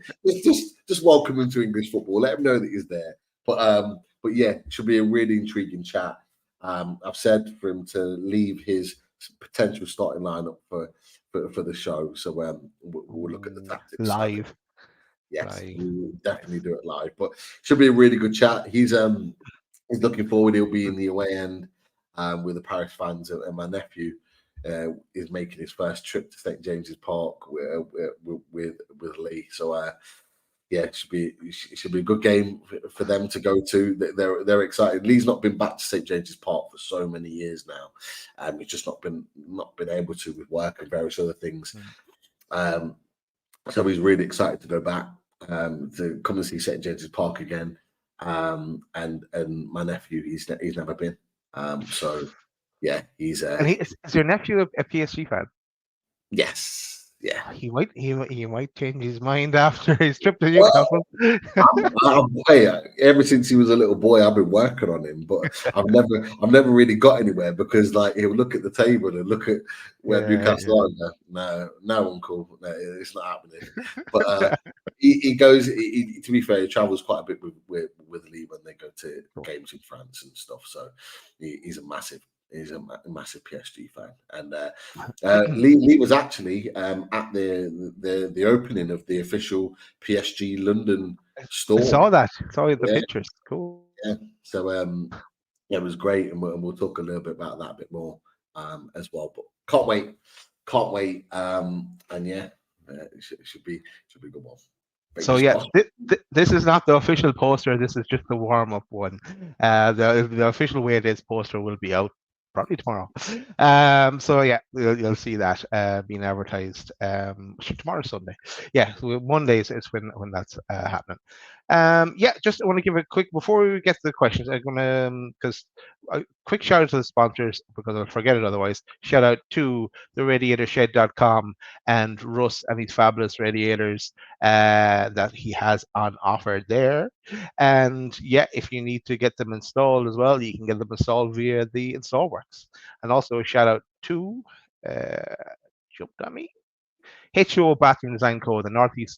Just welcome him to English football. Let him know that he's there. But yeah, it should be a really intriguing chat. I've said for him to leave his potential starting lineup for the show. So we'll look at the tactics live. Yes, we'll definitely do it live. But should be a really good chat. He's looking forward. He'll be in the away end with the Paris fans, and my nephew is making his first trip to St James's Park with Lee. So yeah, it should be a good game for them to go to. They're excited. Lee's not been back to St James's Park for so many years now. He's just not been able to, with work and various other things. So he's really excited to go back to come and see St James's Park again. And my nephew, he's never been. So yeah, he's. And is your nephew a PSG fan? Yes. Yeah. He might change his mind after his trip to Well, Newcastle. hey, ever since he was a little boy, I've been working on him, but I've never really got anywhere because like he'll look at the table and look at where Yeah, Newcastle are. And go, no, uncle, no, it's not happening. But he goes. To be fair, he travels quite a bit with Lee when they go to games in France and stuff. So he's a massive. He's a massive PSG fan, and Lee was actually at the opening of the official PSG London I store. saw that. Saw the Yeah. pictures. Cool. Yeah, so yeah, it was great, and we'll talk a little bit about that a bit more as well. But can't wait, and yeah, it should be a good one. So yeah, this is not the official poster. This is just the warm up one. The official way it is poster will be out probably tomorrow. So yeah, you'll see that being advertised. Tomorrow's Sunday. Yeah, so Mondays is when that's happening. Yeah, just want to give a quick before we get to the questions. I'm gonna because quick shout out to the sponsors because I'll forget it otherwise. Shout out to theradiatorshed.com and Russ and his fabulous radiators that he has on offer there. And yeah, if you need to get them installed as well, you can get them installed via the InstallWorks. And also a shout out to jumped on me. HO Bathroom Design Co., the Northeast's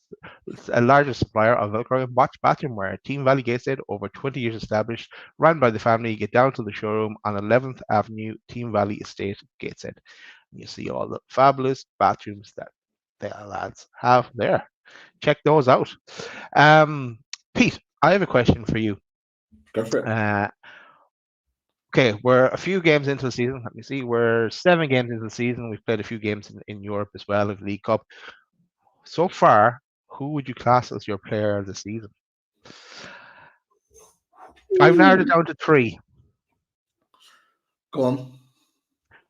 largest supplier of Velcro and bathroom wear. Team Valley Gateshead, over 20 years established, run by the family. Get down to the showroom on 11th Avenue, Team Valley Estate, Gateshead. You see all the fabulous bathrooms that the lads have there. Check those out. Pete, I have a question for you. Go for it. Okay, we're a few games into the season. Let me see. We're 7 games into the season. We've played a few games in Europe as well, of League Cup. So far, who would you class as your player of the season? I've narrowed it down to 3. Go on.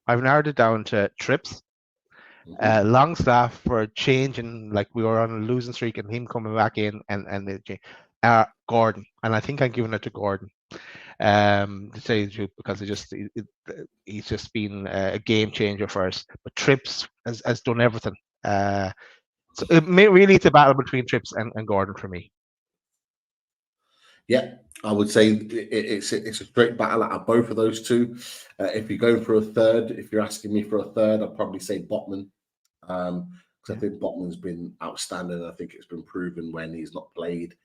I've narrowed it down to Trips, Longstaff for a change, and like we were on a losing streak and him coming back in, and Gordon. And I think I'm giving it to Gordon. To say the truth, because he's just been a game changer for us. But Trips has done everything. So really, it's a battle between Trips and Gordon for me. Yeah, I would say it's a straight battle out of both of those two. If you're going for a third, if you're asking me for a third, I'd probably say Botman. Because I think Botman's been outstanding. I think it's been proven when he's not played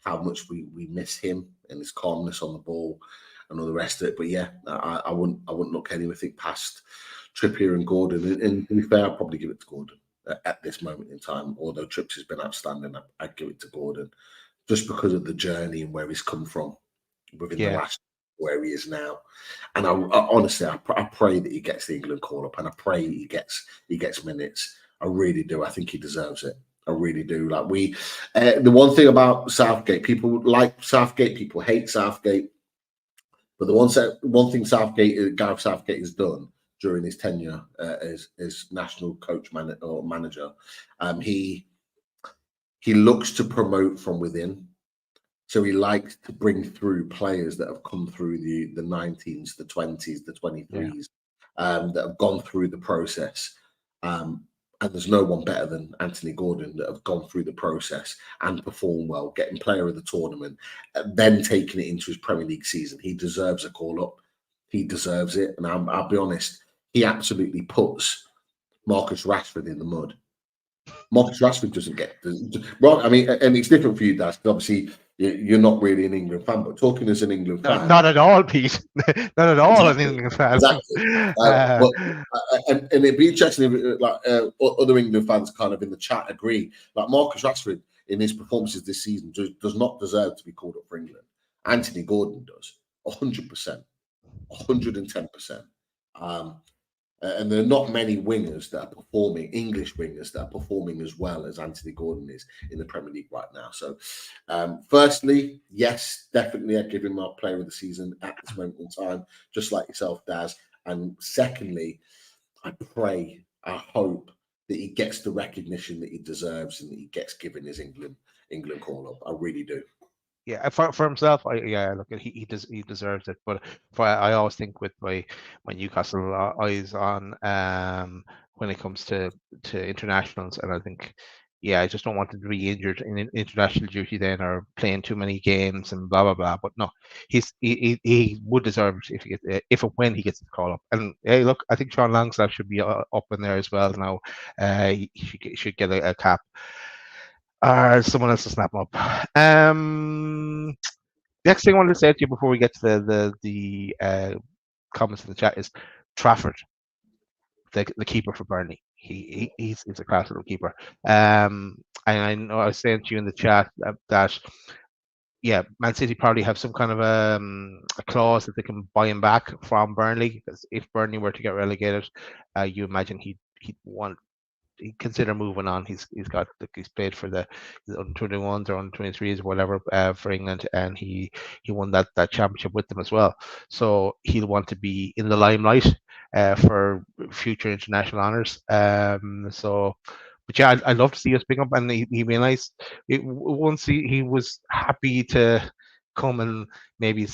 how much we miss him and his calmness on the ball and all the rest of it. But yeah, I wouldn't look anything past Trippier and Gordon. And to be fair, I'd probably give it to Gordon at this moment in time. Although Trips has been outstanding, I'd give it to Gordon just because of the journey and where he's come from within the last where he is now. And I honestly, I pray that he gets the England call up, and I pray he gets minutes. I really do. I think he deserves it. I really do. Like the one thing about Southgate, people like Southgate, people hate Southgate, but the one thing Gareth Southgate has done during his tenure as national coach manager, he looks to promote from within. So he likes to bring through players that have come through the 19s, the 20s, the 23s, that have gone through the process. And there's no one better than Anthony Gordon that have gone through the process and performed well, getting player of the tournament, then taking it into his Premier League season. He deserves a call up. He deserves it. And I'll be honest, he absolutely puts Marcus Rashford in the mud. Marcus Rashford doesn't get right. I mean, and it's different for you, Daz. Obviously, you're not really an England fan, but talking as an England fan, not at all, Pete. Not at all an England fan. Exactly. And it'd be interesting if other England fans kind of in the chat agree. Like Marcus Rashford in his performances this season does not deserve to be called up for England. Anthony Gordon does, 100%, 110%. And there are not many wingers that are performing, English wingers that are performing as well as Anthony Gordon is in the Premier League right now. So, firstly, yes, definitely I'd give him our player of the season at this moment in time, just like yourself, Daz. And secondly, I hope that he gets the recognition that he deserves and that he gets given his England call up. I really do. Yeah, for himself, look, he deserves it. But I always think with my Newcastle eyes on when it comes to internationals, and I think. Yeah, I just don't want him to be injured in international duty then, or playing too many games and blah blah blah. But no, he would deserve it if he gets, if and when he gets the call up. And hey, look, I think Sean Longstaff should be up in there as well now. He should get a cap. Someone else to snap him up. Next thing I wanted to say to you before we get to the comments in the chat is Trafford, the keeper for Burnley. He's a class little keeper. And I know I was saying to you in the chat that yeah, Man City probably have some kind of a clause that they can buy him back from Burnley, because if Burnley were to get relegated, you imagine he'd consider moving on. He's played for the under 21s or under 23s or whatever for England, and he won that championship with them as well. So he'll want to be in the limelight for future international honours. But yeah, I'd love to see us pick up, and he'd be nice. Once he was happy to come and maybe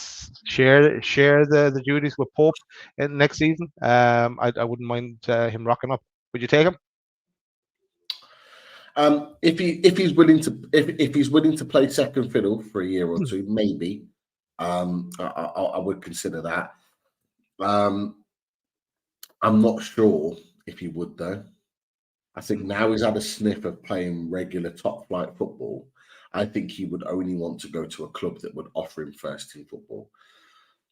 share the duties with Pope in next season. I wouldn't mind him rocking up. Would you take him? If he's willing to play second fiddle for a year or two, maybe I would consider that. I'm not sure if he would though. I think now he's had a sniff of playing regular top flight football. I think he would only want to go to a club that would offer him first team football.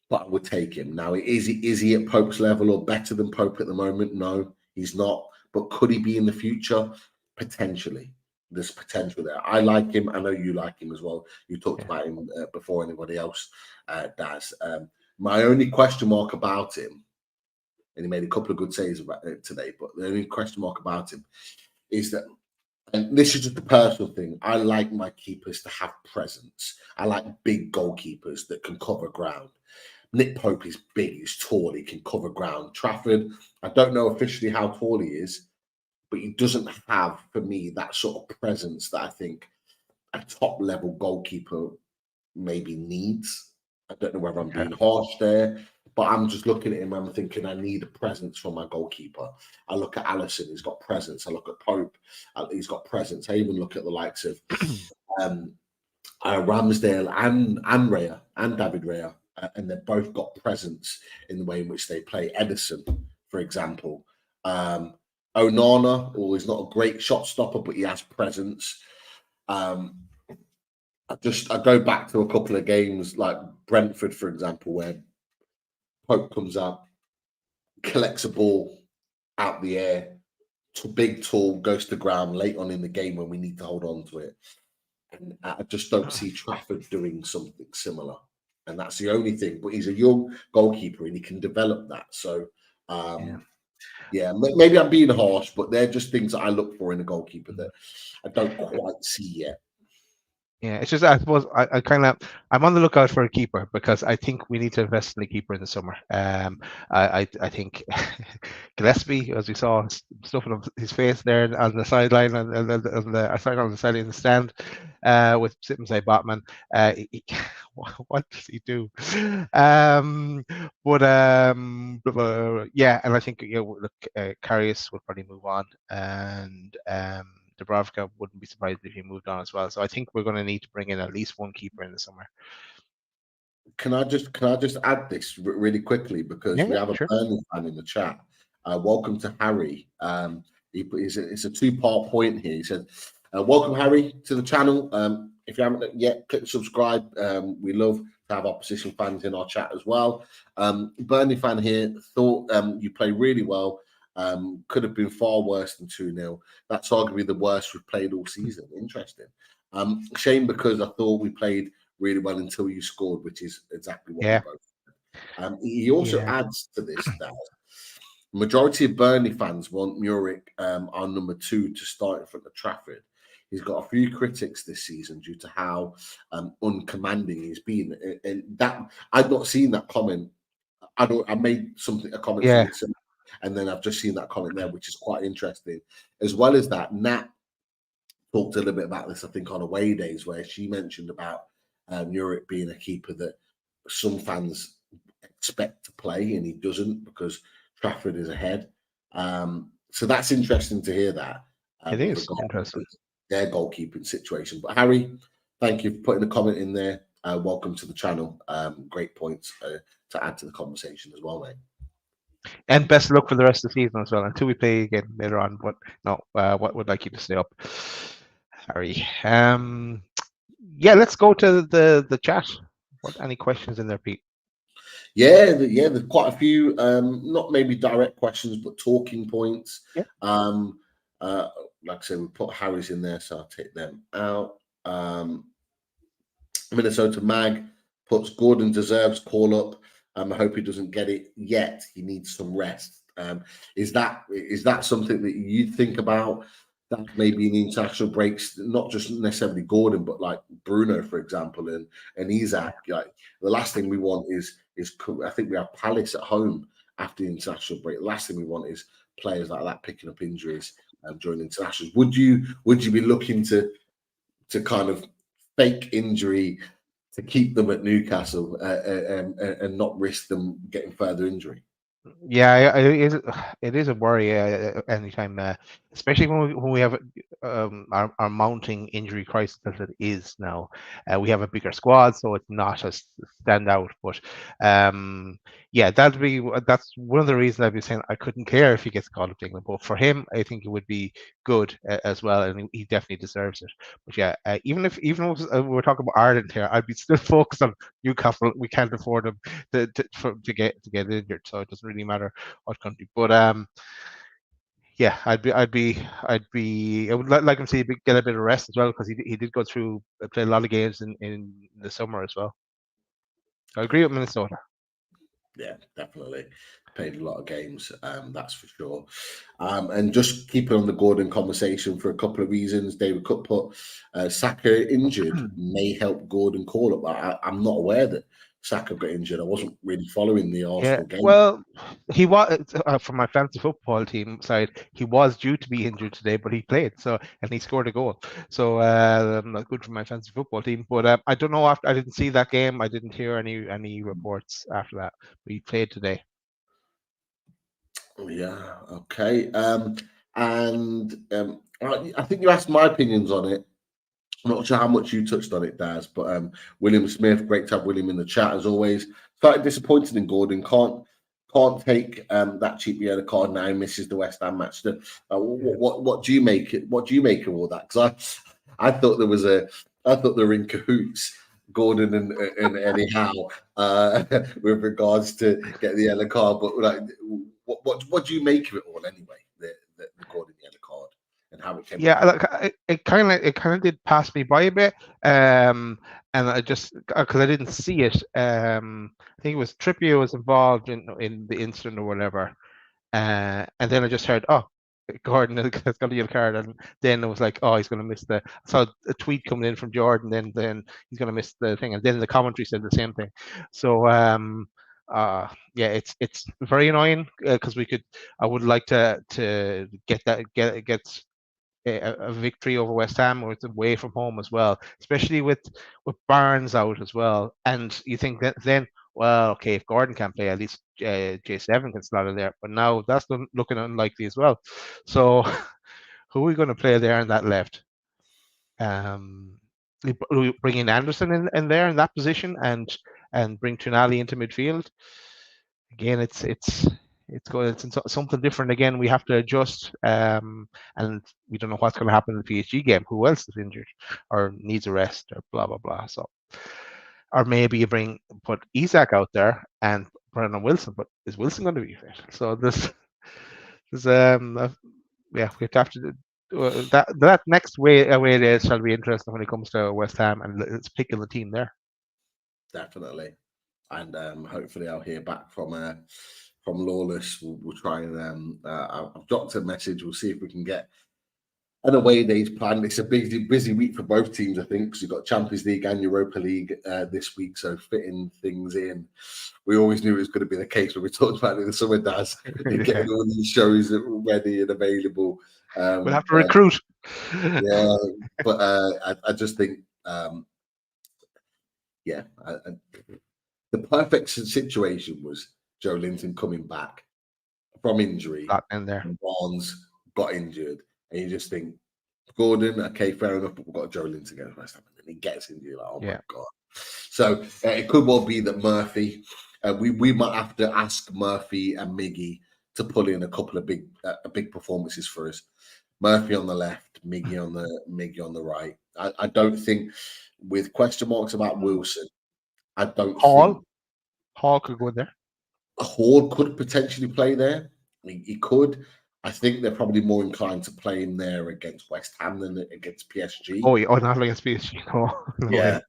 But I would take him. Now, is he at Pope's level or better than Pope at the moment? No, he's not. But could he be in the future? Potentially. There's potential there. I like him. I know you like him as well. You talked about him before anybody else does. My only question mark about him, and he made a couple of good saves about it today, but the only question mark about him is that, and this is just a personal thing, I like my keepers to have presence. I like big goalkeepers that can cover ground. Nick Pope is big, he's tall, he can cover ground. Trafford, I don't know officially how tall he is, but he doesn't have, for me, that sort of presence that I think a top-level goalkeeper maybe needs. I don't know whether I'm being harsh there, but I'm just looking at him and I'm thinking I need a presence from my goalkeeper. I look at Alisson, he's got presence. I look at Pope, he's got presence. I even look at the likes of Ramsdale and Raya and David Raya, and they've both got presence in the way in which they play. Edison, for example. Onana, he's not a great shot stopper, but he has presence. I go back to a couple of games like Brentford, for example, where Pope comes out, collects a ball out the air, big, tall, goes to ground late on in the game when we need to hold on to it. And I just don't see Trafford doing something similar. And that's the only thing. But he's a young goalkeeper and he can develop that. So, yeah, maybe I'm being harsh, but they're just things that I look for in a goalkeeper that I don't quite see yet. Yeah, it's just, I suppose I'm on the lookout for a keeper because I think we need to invest in a keeper in the summer. I think Gillespie, as we saw, stuffing up his face there on the sideline, on the sideline in the stand, with sitting beside Botman. What does he do? Yeah, and I think Karius will probably move on, and Dubravka wouldn't be surprised if he moved on as well. So I think we're going to need to bring in at least one keeper in the summer. Can I just add this really quickly, because we have a Burnley fan in the chat. Welcome to Harry. It's a two-part point here. He said, welcome, Harry, to the channel. If you haven't yet, click subscribe. We love to have opposition fans in our chat as well. Burnley fan here, thought you played really well. Could have been far worse than 2-0. That's arguably the worst we've played all season. Interesting. Shame, because I thought we played really well until you scored, which is exactly what we both. He also adds to this that majority of Burnley fans want Muric on number 2 to start in front of Trafford. He's got a few critics this season due to how uncommanding he's been, and that I've not seen that comment. I made a comment similar, and then I've just seen that comment there, which is quite interesting. As well as that, Nat talked a little bit about this, I think, on away days, where she mentioned about Muric being a keeper that some fans expect to play and he doesn't because Trafford is ahead. So that's interesting to hear that. It is interesting. Their goalkeeping situation. But Harry, thank you for putting a comment in there. Welcome to the channel. Great points to add to the conversation as well, mate. And best of luck for the rest of the season as well, until we play again later on. But no, what would like you to stay up, Harry? Yeah, let's go to the chat. What any questions in there, Pete? Yeah, there's quite a few. Not maybe direct questions, but talking points. Yeah. Like I said, we put Harry's in there, so I'll take them out. Minnesota Mag puts Gordon deserves call up. I hope he doesn't get it yet. He needs some rest. Is that something that you think about? That maybe in international breaks, not just necessarily Gordon, but like Bruno, for example, and Isaac. Like the last thing we want is I think we have Palace at home after the international break. The last thing we want is players like that picking up injuries during internationals. Would you be looking to kind of fake injury to keep them at Newcastle and not risk them getting further injury? Yeah, it is a worry anytime, especially when we have our mounting injury crisis as it is now. We have a bigger squad, so it's not as standout. But yeah, that's one of the reasons I've been saying I couldn't care if he gets called up to England. But for him, I think it would be good as well, and he definitely deserves it. But yeah, even if we're talking about Ireland here, I'd be still focused on Newcastle. We can't afford them to get injured, so it doesn't really matter what country. But yeah, I would like him to get a bit of rest as well, because he did go through play a lot of games in the summer as well. I agree with Minnesota. Yeah, definitely played a lot of games. That's for sure. And just keeping on the Gordon conversation for a couple of reasons. David Cook put Saka injured may help Gordon call up. I'm not aware that Saka got injured. I wasn't really following the Arsenal game. Well, he was from my fantasy football team side. He was due to be injured today, but he played. And he scored a goal. So not good for my fantasy football team. But I don't know. I didn't see that game. I didn't hear any reports after that. But he played today. Yeah. Okay. I think you asked my opinions on it. I'm not sure how much you touched on it, Daz, but William Smith, great to have William in the chat as always. Slightly disappointed in Gordon. Can't take that cheap yellow card now. He misses the West Ham match. What do you make it? What do you make of all that? Because I thought they were in cahoots, Gordon and Eddie Howe, with regards to get the yellow card. But like, what do you make of it all anyway? The Gordon yellow card. And how it came. Yeah, it kind of did pass me by a bit, and I just because I didn't see it. I think it was Trippier was involved in the incident or whatever, and then I just heard, oh, Gordon has got a yellow card, and then it was like, oh, he's going to miss I saw a tweet coming in from Jordan, then he's going to miss the thing, and then the commentary said the same thing. So yeah, it's very annoying because I would like to get a victory over West Ham, or it's away from home as well, especially with Barnes out as well. And you think that then, well, okay, if Gordon can't play, at least J7 can slot in there. But now that's looking unlikely as well. So who are we going to play there in that left? We bring in Anderson in there in that position, and bring Tonali into midfield. Again, it's something different again. We have to adjust, and we don't know what's going to happen in the PSG game. Who else is injured or needs a rest or blah blah blah. So, or maybe you put Isaac out there and Brennan Wilson, but is Wilson going to be fit? So this yeah, we have to that next way it is shall be interesting when it comes to West Ham, and it's picking the team there. Definitely, and hopefully I'll hear back from Lawless. We'll try and I've dropped a message. We'll see if we can get an away days planned. It's a busy week for both teams, I think, because you've got Champions League and Europa League this week, so fitting things in. We always knew it was going to be the case when we talked about it in the summer, Daz, getting all these shows ready and available. We'll have to recruit. Yeah, but I just think, yeah, the perfect situation was Joe Linton coming back from injury. Got in there. And Barnes got injured. And you just think, Gordon, okay, fair enough, but we've got Joe Linton against West Ham. And he gets injured. Like, oh my God. So it could well be that Murphy, we might have to ask Murphy and Miggy to pull in a couple of big performances for us. Murphy on the left, Miggy on the right. I don't think, with question marks about Wilson, I don't think Hall could go there. Hall could potentially play there. He could. I think they're probably more inclined to play him there against West Ham than against PSG. Not against PSG. No yeah,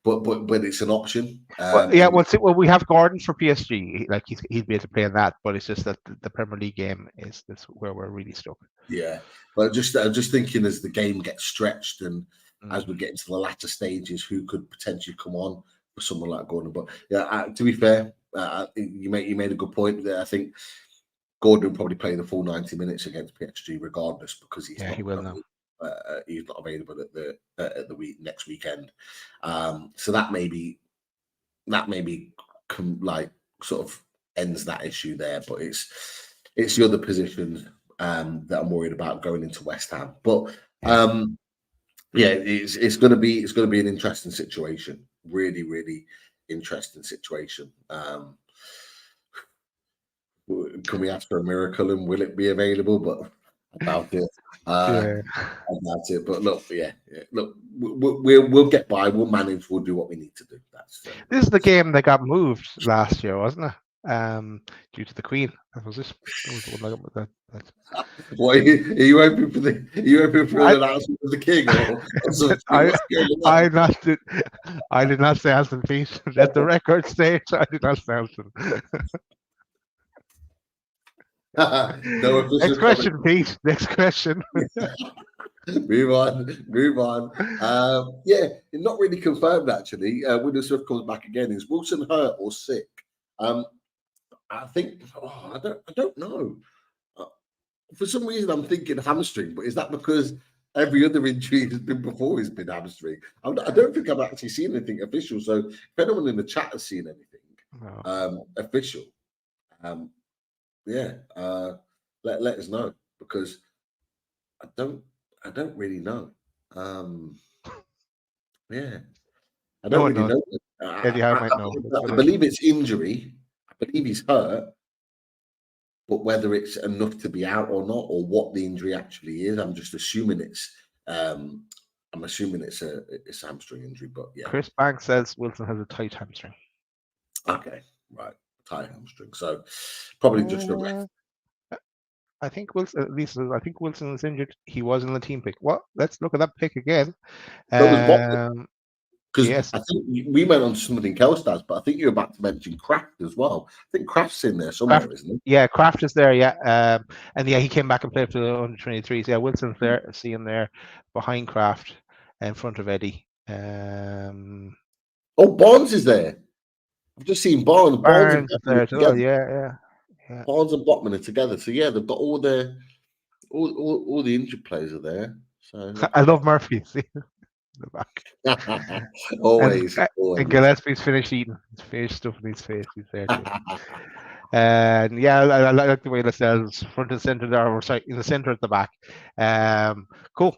but it's an option. We have Gordon for PSG. Like he'd be able to play in that, but it's just that the Premier League game is where we're really stuck. Yeah, but I'm just thinking as the game gets stretched and as we get into the latter stages, who could potentially come on for someone like Gordon? But yeah, to be fair, you made a good point there. I think Gordon will probably play the full 90 minutes against PSG regardless, because he will now. He's not available at the next weekend. So that maybe sort of ends that issue there. But it's the other positions that I'm worried about going into West Ham. But it's going to be an interesting situation. Really, really interesting situation. Can we ask for a miracle and will it be available? But I doubt it. I doubt it. But look, look, we'll get by. We'll manage. We'll do what we need to do. This is the game that got moved last year, wasn't it? Due to the Queen. That was it. What are you hoping for the announcement of the King? I did not say Aston, please. Let the record state. I did not say Aston. Next question, Pete. Next question. Move on. Not really confirmed actually. When the Swift comes back again, is Wilson hurt or sick? I think. I don't know. For some reason, I'm thinking hamstring, but is that because every other injury has been before has been hamstring? I don't think I've actually seen anything official. So if anyone in the chat has seen anything official, let us know, because I don't really know. I don't really know. Eddie Howe might know. I believe it's injury. I believe he's hurt, but whether it's enough to be out or not, or what the injury actually is, I'm just assuming it's. I'm assuming it's a hamstring injury, but yeah. Chris Banks says Wilson has a tight hamstring. Okay, right. Tight hamstring, so probably just a rest. I think Wilson. At least I think Wilson was injured. He was in the team pick. What? Let's look at that pick again. Because I think we went on to something else, Daz, but I think you're about to mention Kraft as well. I think Kraft's in there somewhere, isn't he? Yeah, Kraft is there. Yeah, and he came back and played for the under-23s. Yeah, Wilson's there. See him there behind Kraft, in front of Eddie. Barnes is there. I've just seen Barnes is there as well. Yeah. Barnes and Botman are together. So yeah, they've got all the injured players are there. So I love Murphy. See the back. always. And Gillespie's finished eating. He's finished stuffing his face. He's there too. And I like the way Lascelles front and center there. Or sorry, in the center at the back. Cool.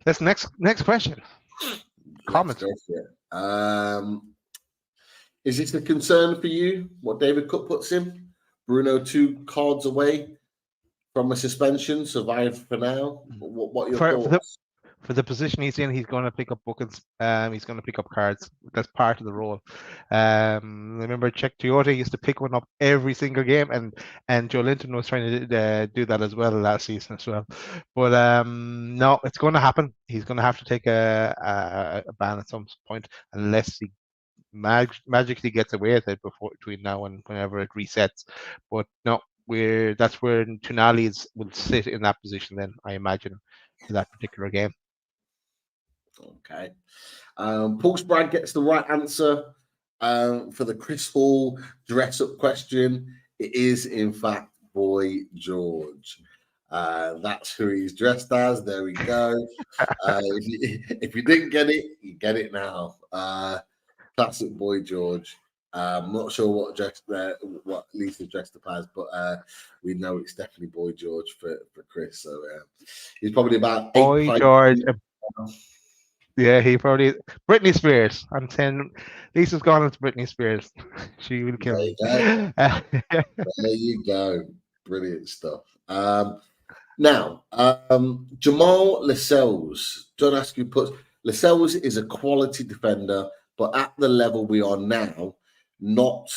Let's next question. Comment. Is it a concern for you what David Cook puts in? Bruno 2 cards away from a suspension, survived for now. What are your thoughts? For the position he's in, he's going to pick up bookings. He's going to pick up cards. That's part of the role. Remember, Czech Toyota used to pick one up every single game, and Joe Linton was trying to do that as well last season as well. But no, it's going to happen. He's going to have to take a ban at some point, unless he magically gets away with it between now and whenever it resets. But no, that's where Tonali will sit in that position then, I imagine, for that particular game. Okay. Paul Sprague gets the right answer for the Chris Hall dress-up question. It is, in fact, Boy George. That's who he's dressed as. There we go. If you didn't get it, you get it now. Classic Boy George. I'm not sure what Lisa dressed up as, but we know it's definitely Boy George for Chris. So he's probably about 8 Boy pints George. in. Yeah, he probably Britney Spears. I'm saying Lisa's gone into Britney Spears. She will kill me. There you go. Brilliant stuff. Now, Jamaal Lascelles. Don't ask who puts. Lascelles is a quality defender, but at the level we are now, not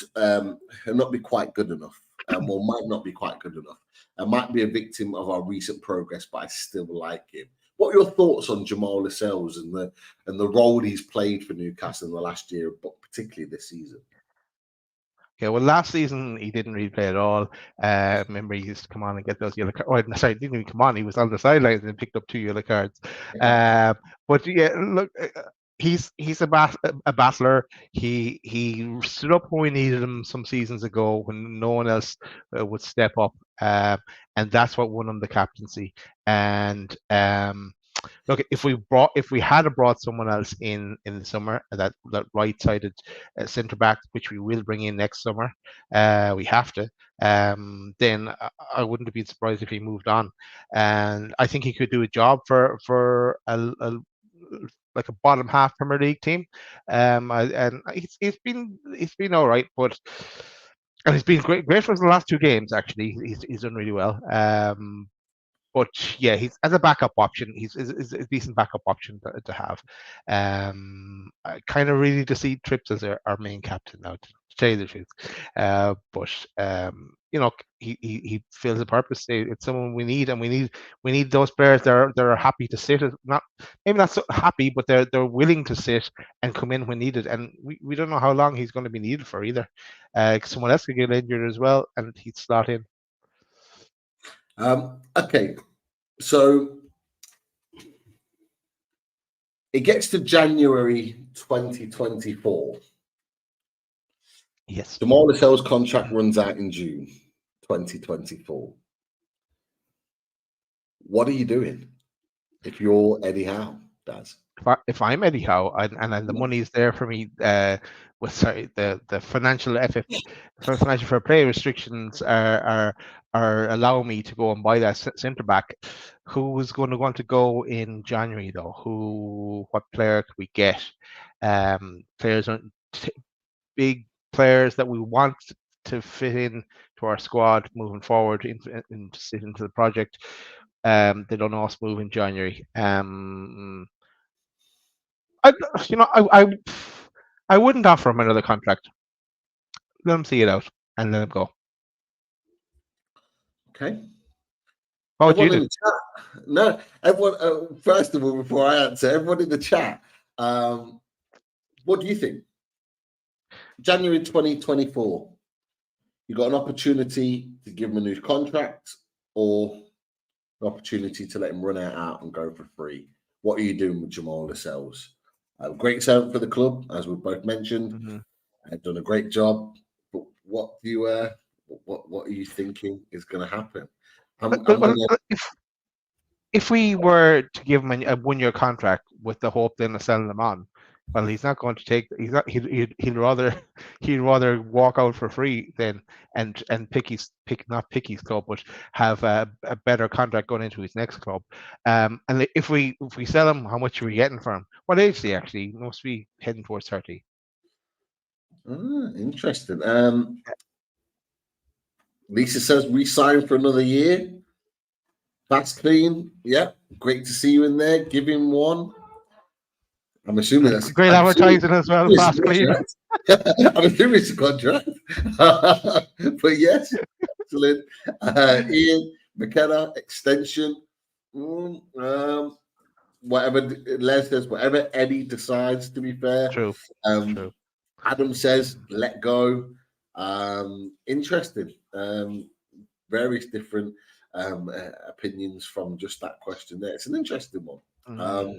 be quite good enough. Well, might not be quite good enough. I might be a victim of our recent progress, but I still like him. What are your thoughts on Jamaal Lascelles and the role he's played for Newcastle in the last year, but particularly this season? Yeah, well, last season he didn't really play at all. Remember, he used to come on and get those yellow cards. Oh, sorry, he didn't even come on. He was on the sidelines and picked up 2 yellow cards. But yeah, look, he's a battler. He stood up when we needed him some seasons ago when no one else would step up, and that's what won him the captaincy. And look, if we had brought someone else in the summer, that right-sided centre back, which we will bring in next summer, we have to. Then I wouldn't have been surprised if he moved on, and I think he could do a job for a like a bottom half Premier League team. And he's been all right, and he's been great for us the last 2 games. Actually, he's done really well. But yeah, he's as a backup option. He's a decent backup option to have. I kind of really to see Trips as our main captain now, to tell you the truth. But you know, he fills a purpose. It's someone we need, and we need those players that are happy to sit. Maybe not so happy, but they're willing to sit and come in when needed. And we don't know how long he's going to be needed for either. Someone else could get injured as well, and he'd slot in. Okay, so it gets to January 2024. Yes. Jamaal Lascelles' contract runs out in June 2024. What are you doing if you're Eddie Howe, Daz? If I'm Eddie Howe and the money's there for me, the financial financial fair play restrictions are allowing me to go and buy that centre back. Who is going to want to go in January though? What player could we get? Players big players that we want to fit in to our squad moving forward and sit into the project. They don't know us move in January. I wouldn't offer him another contract. Let him see it out and let him go. Okay. What would you do? In the chat, no, everyone. First of all, before I answer, everyone in the chat, what do you think? January 2024, you got an opportunity to give him a new contract or an opportunity to let him run out and go for free. What are you doing with Jamaal Lascelles? Great servant for the club, as we've both mentioned. Mm-hmm. Done a great job. But what do you what are you thinking is going to happen? If we were to give him a 1-year contract with the hope then of selling him on, well, he's not going to take. He'd rather walk out for free than and pick his club, but have a better contract going into his next club. And if we sell him, how much are we getting for him? What age is he actually? He must be heading towards 30. Interesting. Lisa says re-sign for another year. Fast clean. Yeah, great to see you in there. Give him one. I'm assuming that's great advertising as well. Fast clean. I'm assuming it's a contract. But yes, excellent. Ian McKenna extension. Whatever Les says, whatever Eddie decides. To be fair, true. Adam says, let go. Interesting. Various different opinions from just that question there. It's an interesting one.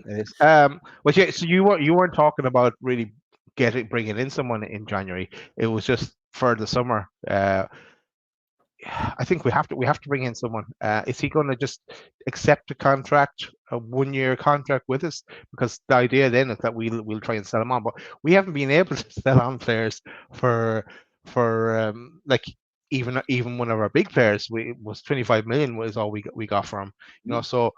It is. Well, yeah, so you weren't talking about really bringing in someone in January. It was just for the summer. I think we have to bring in someone. Is he going to just accept a 1-year contract with us? Because the idea then is that we'll try and sell him on, but we haven't been able to sell on players for like even one of our big players. We was 25 million was all we got from him. You know, so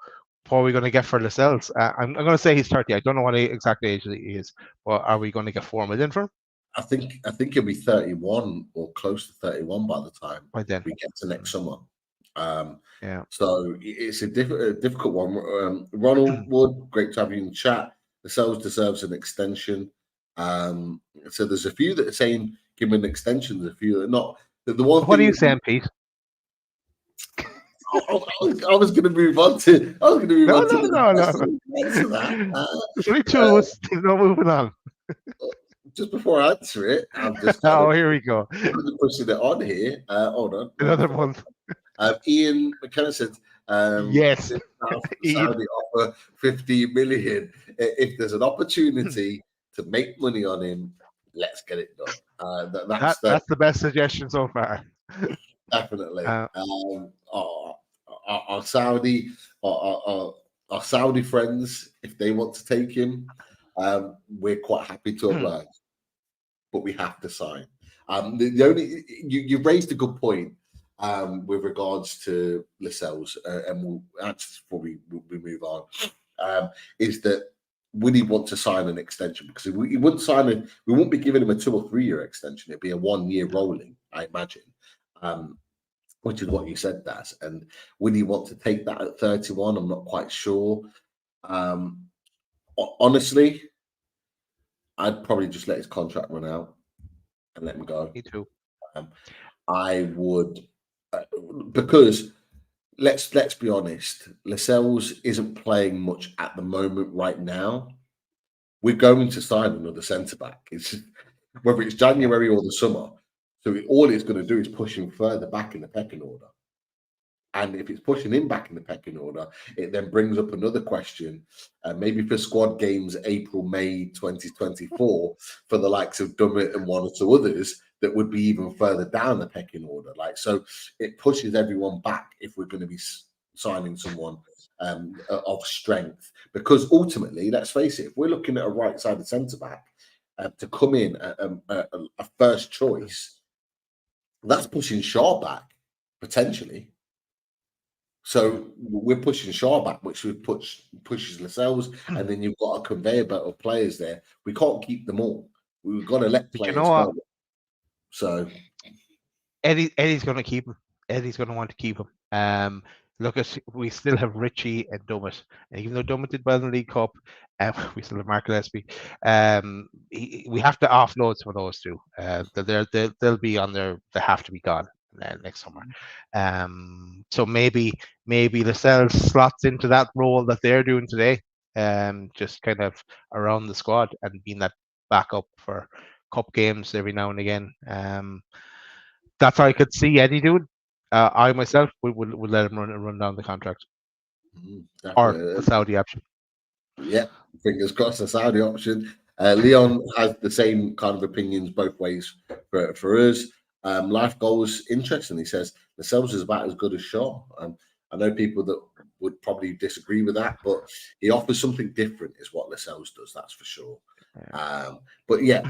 what are we going to get for Lascelles? I'm going to say he's 30. I don't know what exact age he is, but are we going to get 4 million for him? I think he'll be 31 or close to 31 by the time By then we get to next summer. Yeah. So it's a difficult one. Ronald Wood, great to have you in the chat. Lascelles deserves an extension. So there's a few that are saying give him an extension. There's a few that are not. The one. What are you saying, Pete? I was going to move on to. I was going to move on to. No. Answer that. There's only two of us. There's no moving on. Just before I answer it, I'm just. Here we go. I'm pushing it on here. Hold on. Another one. Ian McKenna said, yes. Saudi offer 50 million. If there's an opportunity to make money on him, let's get it done. That's the best suggestion so far. Definitely. Our Saudi friends, if they want to take him, we're quite happy to oblige, but we have to sign. The only you raised a good point with regards to Lascelles, and we'll answer before we move on. Is that would he want to sign an extension? Because he wouldn't sign it, we won't be giving him a 2 or 3 year extension. It'd be a 1 year rolling, I imagine. Which is what you said, Daz. And would he want to take that at 31? I'm not quite sure. Honestly, I'd probably just let his contract run out and let him go. Me too. I would, because let's be honest, Lascelles isn't playing much at the moment right now. We're going to sign another centre back. It's whether it's January or the summer. So all it's going to do is push him further back in the pecking order. And if it's pushing him back in the pecking order, it then brings up another question, maybe for squad games April, May 2024, for the likes of Dummett and 1 or 2 others that would be even further down the pecking order. So it pushes everyone back if we're going to be signing someone of strength. Because ultimately, let's face it, if we're looking at a right-sided centre-back to come in a first choice, that's pushing Shaw back, potentially. So we're pushing Shaw back, which would pushes Lascelles, and then you've got a conveyor belt of players there. We can't keep them all. We've got to let players go. So Eddie's going to keep him. Eddie's going to want to keep him. Look at, we still have Richie and Dummett, and even though Dummett did well in the League Cup, we still have Mark Gillespie. We have to offload some of those two. They'll be on there. They have to be gone next summer. So maybe Lascelles slots into that role that they're doing today, just kind of around the squad and being that backup for cup games every now and again. That's how I could see Eddie doing. I myself would let him run down the contract, or the Saudi option. Yeah, fingers crossed the Saudi option. Leon has the same kind of opinions both ways for us. Life goals, interesting. He says Lascelles is about as good as Shaw. I know people that would probably disagree with that, but he offers something different, is what Lascelles does. That's for sure. But yeah,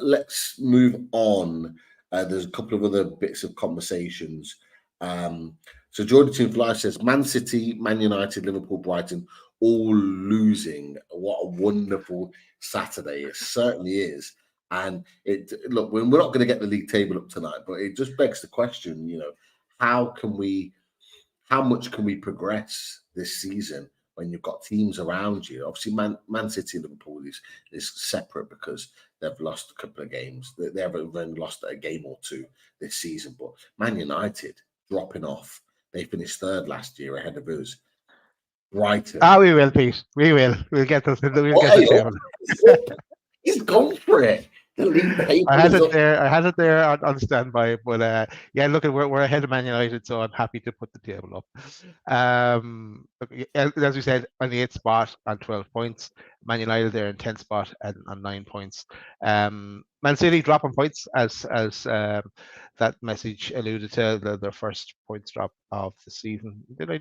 let's move on. There's a couple of other bits of conversations. So Jordan Toonfly says Man City, Man United, Liverpool, Brighton, all losing. What a wonderful Saturday. It certainly is. And look, we're not going to get the league table up tonight, but it just begs the question, how much can we progress this season when you've got teams around you? Obviously, Man City and Liverpool is separate because they've lost a couple of games. They haven't even lost a game or two this season. But Man United dropping off. They finished 3rd last year ahead of us. Brighton. We will, Pete. We will. We'll get the table. He's gone for it. I had it there on standby, but yeah, look, we're ahead of Man United, so I'm happy to put the table up. As we said, on the 8th spot on 12 points, Man United there in 10th spot and on 9 points. Man City dropping points as that message alluded to, their first points drop of the season. Did I?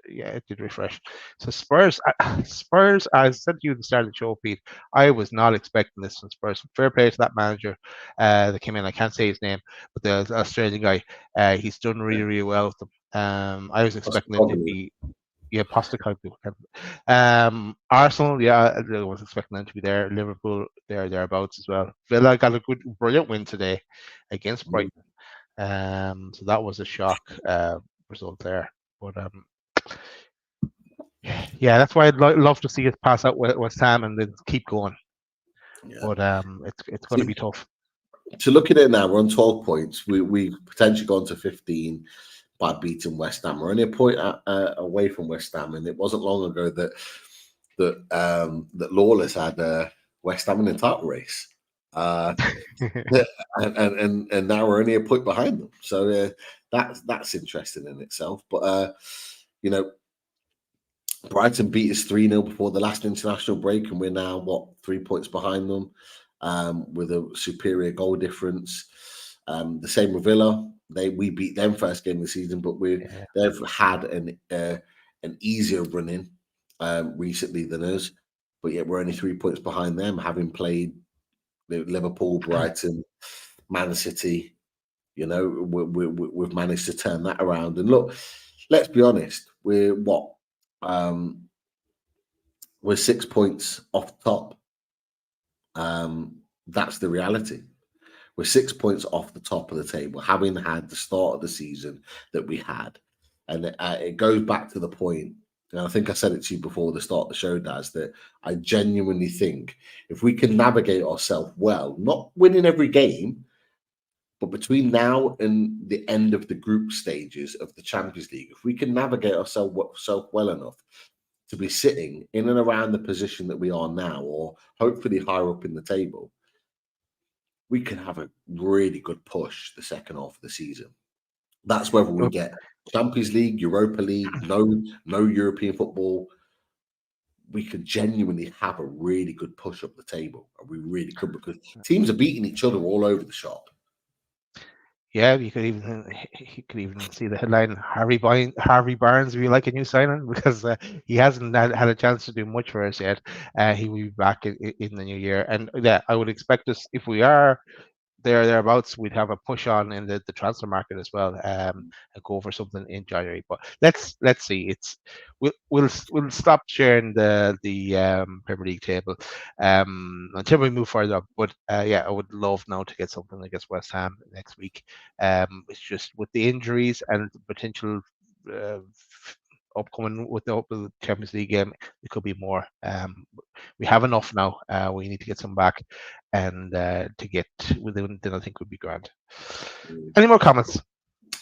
Yeah, it did refresh. So Spurs, Spurs. I said to you at the start of the show, Pete. I was not expecting this from Spurs. Fair play to that manager that came in. I can't say his name, but the Australian guy. He's done really well with them. I was expecting them to be. Yeah, Postecoglou. Arsenal, yeah, I was expecting them to be there. Liverpool, thereabouts as well. Villa got a brilliant win today against Brighton. So that was a shock result there. But yeah, that's why I'd love to see us pass out West Ham and then keep going. Yeah. But it's going to be tough. To look at it now, we're on 12 points. We potentially gone to 15 by beating West Ham. We're only a point away from West Ham, and it wasn't long ago that Lawless had West Ham in the title race, and now we're only a point behind them. So that's interesting in itself. But Brighton beat us 3-0 before the last international break, and we're now 3 points behind them with a superior goal difference. The same with Villa. We beat them first game of the season, but they've had an easier run-in recently than us. But yet we're only 3 points behind them, having played Liverpool, Brighton, Man City. We've managed to turn that around. And look, let's be honest. We're 6 points off the top. That's the reality. We're 6 points off the top of the table, having had the start of the season that we had. And it goes back to the point, and I think I said it to you before the start of the show, Daz, that I genuinely think if we can navigate ourselves well, not winning every game, but between now and the end of the group stages of the Champions League, if we can navigate ourselves well enough to be sitting in and around the position that we are now, or hopefully higher up in the table, we can have a really good push the second half of the season. That's whether we get Champions League, Europa League, no European football. We could genuinely have a really good push up the table, and we really could, because teams are beating each other all over the shop. Yeah, you could even see the headline: Harvey Barnes, would you like a new signing? Because he hasn't had a chance to do much for us yet. He will be back in the new year, and yeah, I would expect us, if we are thereabouts, we'd have a push on in the transfer market as well, and go for something in January. But let's see. We'll stop sharing the Premier League table until we move further up. But yeah, I would love now to get something against West Ham next week. It's just with the injuries and the potential upcoming with the Champions League game, it could be more. We have enough now. We need to get some back, and to get within, then I think would be grand. Any more comments?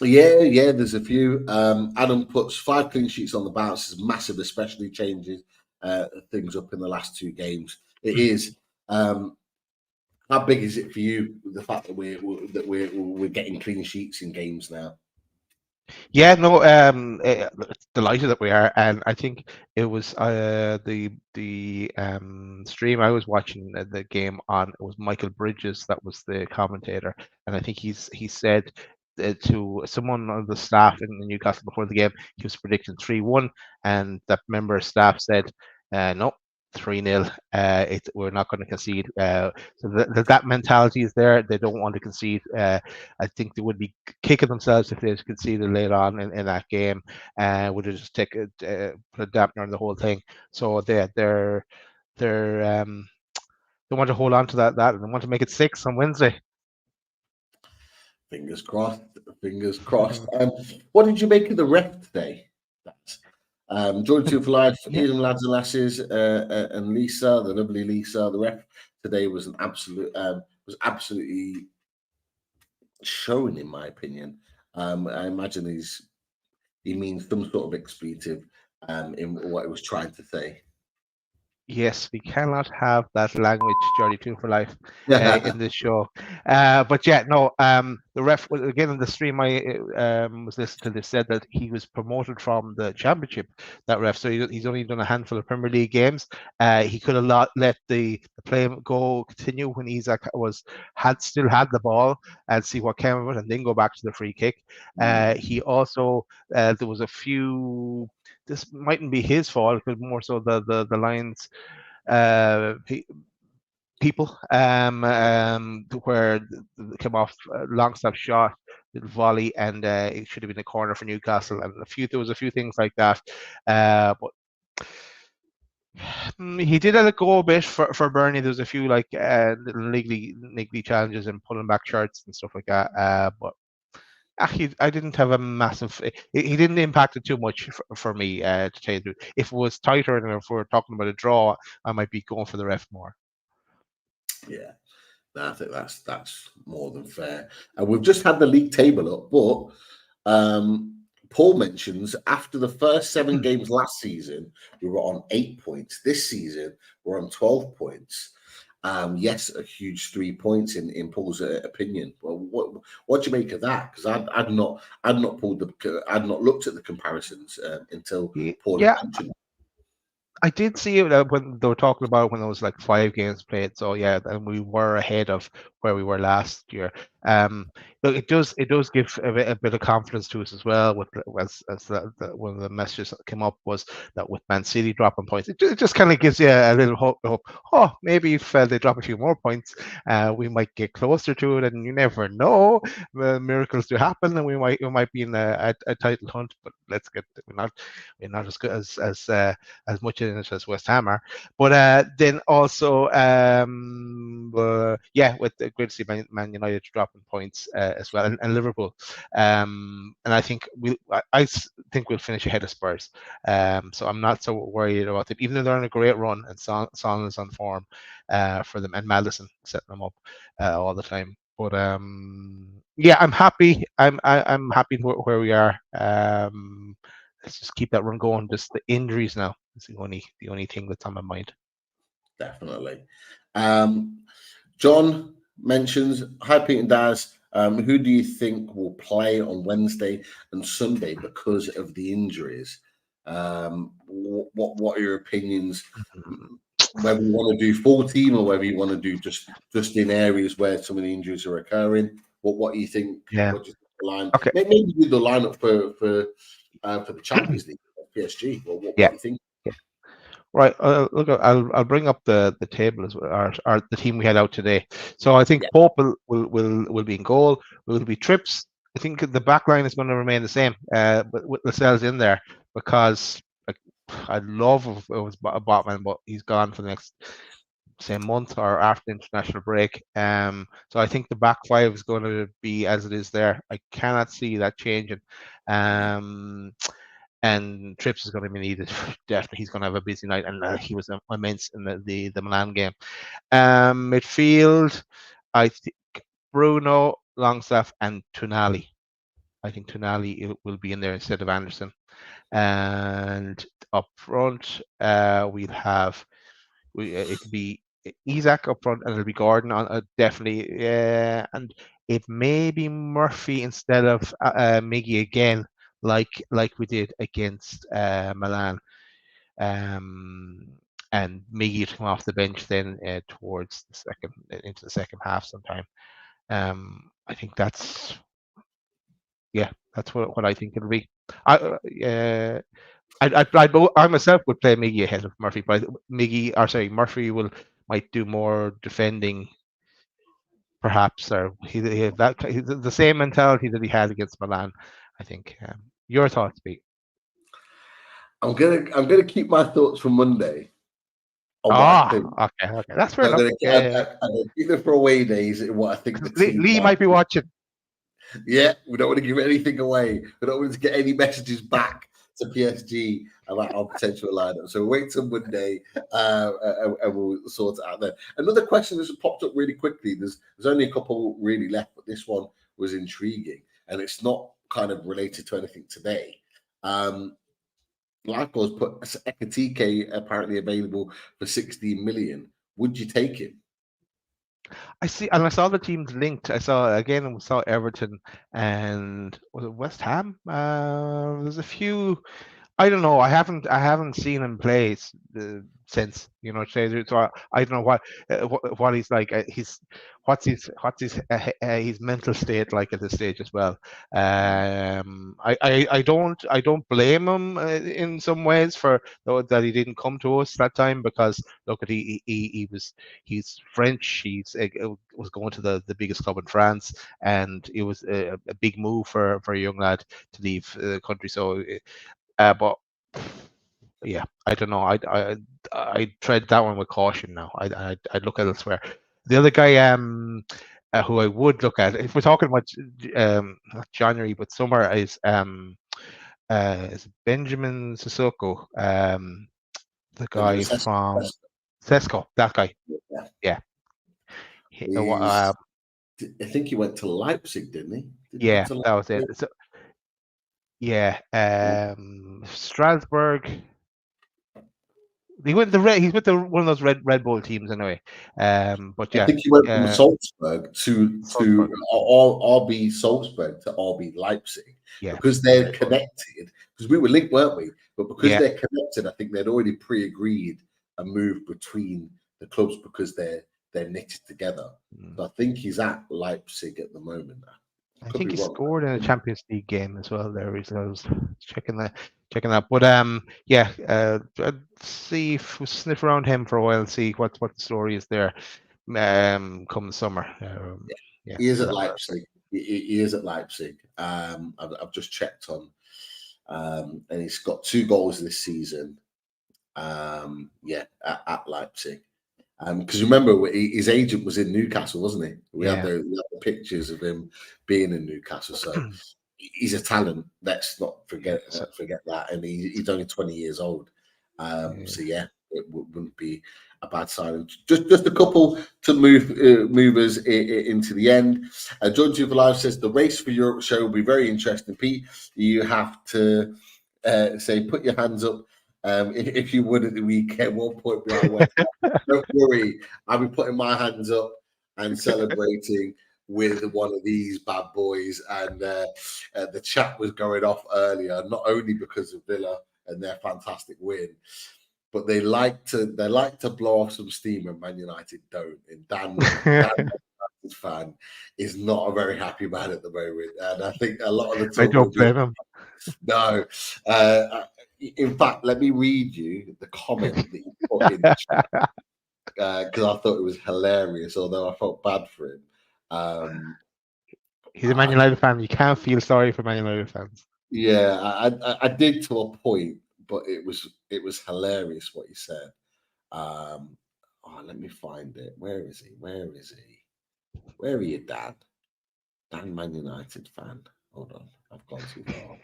Yeah, there's a few. Adam puts 5 clean sheets on the bounce is massive, especially changes things up in the last 2 games. It is. How big is it for you, the fact that we're getting clean sheets in games now? Yeah, no, delighted that we are, and I think it was the stream I was watching the game on. It was Michael Bridges that was the commentator, and I think he said to someone on the staff in Newcastle before the game, he was predicting 3-1, and that member of staff said, "No, 3-0. We're not going to concede." So that mentality is there. They don't want to concede. I think they would be kicking themselves if they conceded later on in that game. Would have just put a dampener on the whole thing. So they want to hold on to that and they want to make it 6 on Wednesday. Fingers crossed. What did you make of the ref today? Join 2 for life, Ian, lads and lasses, and Lisa, the lovely Lisa. The ref today was absolutely showing, in my opinion. I imagine he means some sort of expletive in what he was trying to say. Yes, we cannot have that language, Johnny Two for life, Yeah. in this show. But yeah, no. The ref again in the stream I was listening to this said that he was promoted from the championship. That ref, so he's only done a handful of Premier League games. He could have let the play go continue when Isaac still had the ball and see what came of it, and then go back to the free kick. He also there was a few. This mightn't be his fault, but more so the Lions people where came off long stop shot, little volley, and it should have been a corner for Newcastle, and there was a few things like that. But he did let it go a bit for Burnley. There was a few like little niggly challenges and pulling back shirts and stuff like that. But I didn't have a massive. He didn't impact it too much for me, to tell you the truth. If it was tighter and if we're talking about a draw, I might be going for the ref more. Yeah, no, I think that's more than fair. And we've just had the league table up, but Paul mentions after the first 7 games last season, we were on 8 points. This season, we're on 12 points. Yes, a huge 3 points in Paul's opinion. Well, what do you make of that? Because I'd not looked at the comparisons until Paul mentioned it. I did see it when they were talking about when there was like 5 games played. So yeah, and we were ahead of where we were last year. Look, it does give a bit of confidence to us as well. With one of the messages that came up was that with Man City dropping points, it just kind of gives you a little hope. Oh, maybe if they drop a few more points, we might get closer to it. And you never know, miracles do happen, and we might be in a title hunt. But we're not as good as much in it as West Ham are. But then also, with the great to see Man United dropping points as well, and Liverpool. And I think I think we'll finish ahead of Spurs. So I'm not so worried about them, even though they're on a great run and Son is on form for them, and Madison setting them up all the time. But yeah, I'm happy. I'm happy where we are. Let's just keep that run going. Just the injuries now is the only thing that's on my mind. Definitely. John mentions, hi Pete and Daz, who do you think will play on Wednesday and Sunday because of the injuries? What are your opinions? Whether you want to do full team or whether you want to do just in areas where some of the injuries are occurring. What do you think? Yeah. What do you think the line? Okay. Maybe do the lineup for the Champions League, PSG. What do you think? Yeah. Right. Look, I'll bring up the table as well, or the team we had out today. So I think Pope will be in goal. Will be Trips. I think the back line is going to remain the same, but with Lascelles in there, because I'd love if it was Botman, but he's gone for the next same month or after the international break. So I think the back 5 is going to be as it is there. I cannot see that changing. And Trips is going to be needed. Definitely, he's going to have a busy night, and he was immense in the Milan game. Midfield, I think Bruno, Longstaff, and Tonali. I think Tonali will be in there instead of Anderson. And up front, we'll have it'll be Isaac up front, and it'll be Gordon on definitely. And it may be Murphy instead of Miggy again, like we did against Milan. And Miggy to come off the bench then towards into the second half sometime. I think that's what I think it'll be. I myself would play Miggy ahead of Murphy, but Murphy might do more defending, perhaps, or he the same mentality that he had against Milan. I think. Your thoughts, Pete? I'm gonna keep my thoughts for Monday. Okay, that's fair enough. I'm gonna keep them for away days and what I think the team Lee might be watching. Yeah, we don't want to give anything away. We don't want to get any messages back to PSG about our potential lineup. So wait till Monday and we'll sort it out there. Another question that's popped up really quickly. There's only a couple really left, but this one was intriguing and it's not kind of related to anything today. Lycos put Ekatike apparently available for 16 million. Would you take him? I see, and I saw the teams linked. I saw Everton and was it West Ham? There's a few. I don't know. I haven't seen him play since. So I don't know what he's like. His mental state like at this stage as well. I don't blame him in some ways for that he didn't come to us that time, because look at he's French. Was going to the biggest club in France, and it was a big move for a young lad to leave the country. So. But yeah, I don't know. I tread that one with caution now. I'd look elsewhere. The other guy, who I would look at, if we're talking about not January but summer, is Benjamin Sissoko, the guy from Cesco. That guy, Yeah. yeah. I think he went to Leipzig, didn't he? Yeah, that was it. So, yeah, Strasbourg. He went the red. He's with one of those Red Bull teams anyway. But yeah, I think he went from Salzburg to RB Salzburg to RB Leipzig, yeah, because they're connected. Because we were linked, weren't we? But because Yeah. they're connected, I think they'd already pre-agreed a move between the clubs because they're knitted together. So I think he's at Leipzig at the moment. I think he scored in a Champions League game as well. There, I was checking that. But yeah, I'd see if we sniff around him for a while, and see what the story is there. Come the summer. Yeah, he is at Leipzig. He is at Leipzig. I've just checked on, and he's got 2 goals this season. Yeah, at Leipzig. Because remember, his agent was in Newcastle, wasn't he? We had the pictures of him being in Newcastle. So he's a talent. Let's not forget that. And he's only 20 years old. So yeah, it wouldn't be a bad sign. Just a couple to move us into the end. John Juvenile says the race for Europe show will be very interesting. Pete, you have to say put your hands up. If you would at the weekend, we'll put my way. Don't worry, I'll be putting my hands up and celebrating with one of these bad boys. And the chat was going off earlier, not only because of Villa and their fantastic win, but they like to blow off some steam when Man United don't. And Dan fan is not a very happy man at the moment, and I think a lot of the time I don't blame him. No. In fact, let me read you the comment that you put in the chat, because I thought it was hilarious, although I felt bad for him. He's a Man United fan. You can't feel sorry for Man United fans. Yeah, I did to a point, but it was hilarious what he said. Let me find it. Where is he? Where are you, Dan? Dan, Man United fan. Hold on, I've gone too far.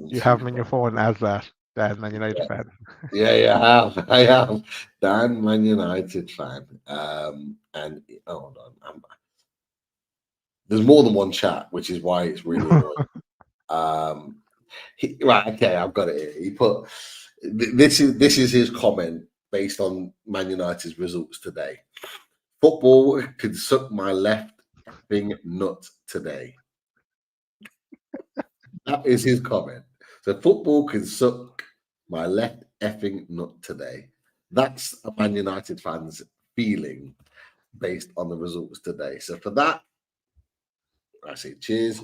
You have him in your phone as that Man United fan. Yeah, I have. Dan, Man United fan. And hold on, there's more than one chat, which is why it's really annoying. Right, okay, I've got it here. He put this is his comment based on Man United's results today. Football could suck my left effing nut today. That is his comment. So football can suck my left effing nut today. That's a Man United fan's feeling based on the results today. So for that, I say cheers.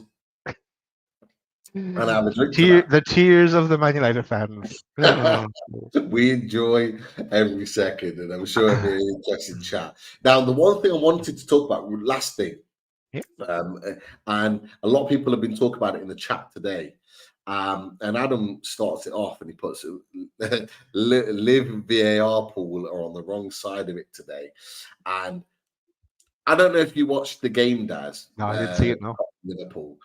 And have a drink. The tears of the Man United fans. We enjoy every second, and I'm sure it'll be an interesting chat. Now, the one thing I wanted to talk about, last thing, and a lot of people have been talking about it in the chat today. And Adam starts it off, and he puts Live VAR pool are on the wrong side of it today. And I don't know if you watched the game, Daz. No, I didn't see it. No, Liverpool.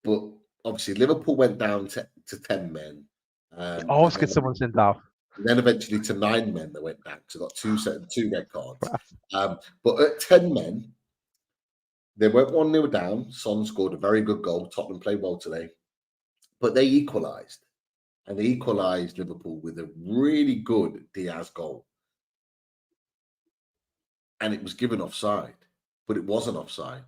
But obviously, Liverpool went down to 10 men. Always get someone sent off. Then eventually to 9 men they went down. So got two red cards. But at 10 men, they went 1-0 down. Son scored a very good goal. Tottenham played well today. But they equalised. And they equalised Liverpool with a really good Diaz goal. And it was given offside, but it wasn't offside.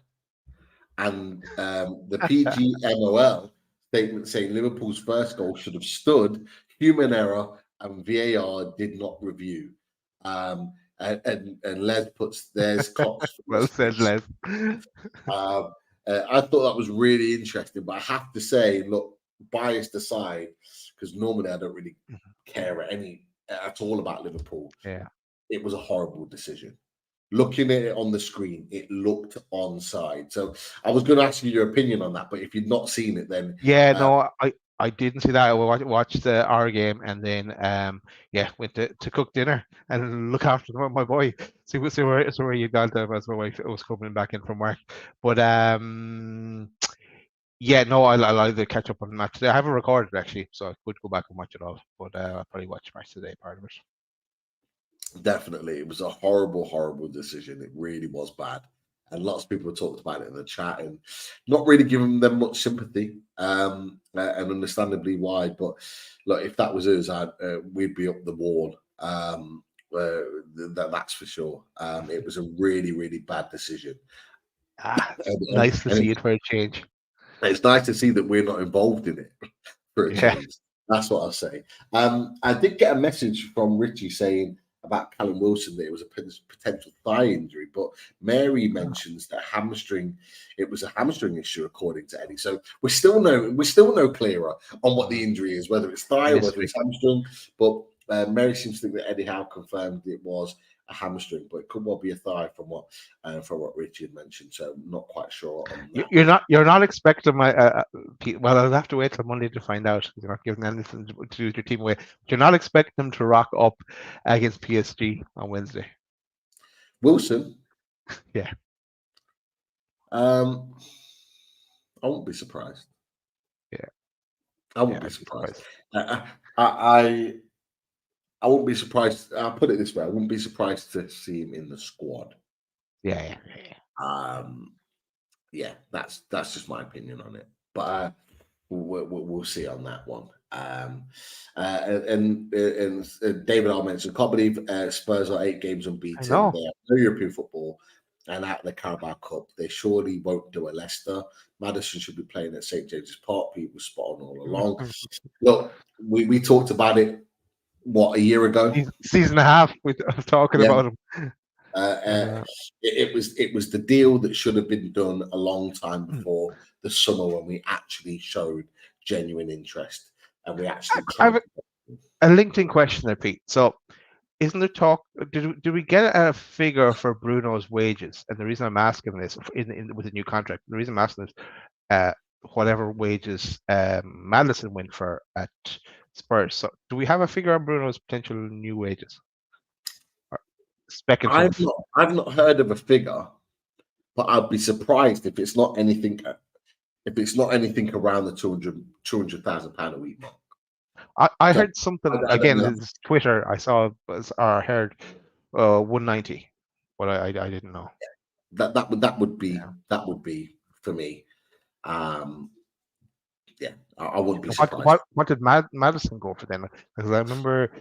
And the PGMOL statement saying Liverpool's first goal should have stood, human error, and VAR did not review. And Les puts there's Cox. Well said, Les. I thought that was really interesting, but I have to say, look, biased aside, because normally I don't really care at all about Liverpool. Yeah, it was a horrible decision. Looking at it on the screen, it looked onside. So I was going to ask you your opinion on that, but if you've not seen it, then no, I didn't see that. I watched our game and then went to cook dinner and look after my boy. See where you got there as my wife was coming back in from work. But I'll either catch up on the match today. I haven't recorded actually, so I could go back and watch it all. But I'll probably watch match today, part of it. Definitely, it was a horrible decision. It really was bad, and lots of people talked about it in the chat and not really giving them much sympathy, and understandably why. But look, if that was us, we'd be up the wall. That's for sure. It was a really bad decision. Nice to see it for a change. It's nice to see that we're not involved in it for a change. That's what I'll say. I did get a message from Richie saying about Callum Wilson that it was a potential thigh injury, but Mary mentions that it was a hamstring issue according to Eddie. So we're still no clearer on what the injury is, whether it's thigh or whether it's hamstring. But Mary seems to think that Eddie Howe confirmed it was a hamstring, but it could well be a thigh from what Richie had mentioned. So I'm not quite sure on that. You're not expecting my well, I'll have to wait till Monday to find out. You're not giving anything to do with your team away. But you're not expecting them to rock up against PSG on Wednesday. Wilson? Yeah. I won't be surprised. Yeah. I won't be surprised. I wouldn't be surprised. I'll put it this way: I wouldn't be surprised to see him in the squad. Yeah. That's just my opinion on it. But we'll see on that one. And David, I'll mention. Can't believe Spurs are 8 games unbeaten. They have no European football, and at the Carabao Cup, they surely won't do a Leicester. Madison should be playing at St James's Park. People spot on all along. Look, we talked about it. What, a year ago? Season and a half. We were talking about him. It was the deal that should have been done a long time before the summer when we actually showed genuine interest and we actually. I have a LinkedIn question there, Pete. So, isn't there talk? Did we get a figure for Bruno's wages? And the reason I'm asking this with the new contract, the reason I'm asking this, whatever wages Madison went for at Spurs. So, do we have a figure on Bruno's potential new wages? I've not heard of a figure, but I'd be surprised if it's not anything. If it's not anything around the £200,000 a week mark. I heard something again. His Twitter. I saw or heard 190, but I didn't know. That would be for me. I wouldn't be surprised. What did Madison go for then? Because I remember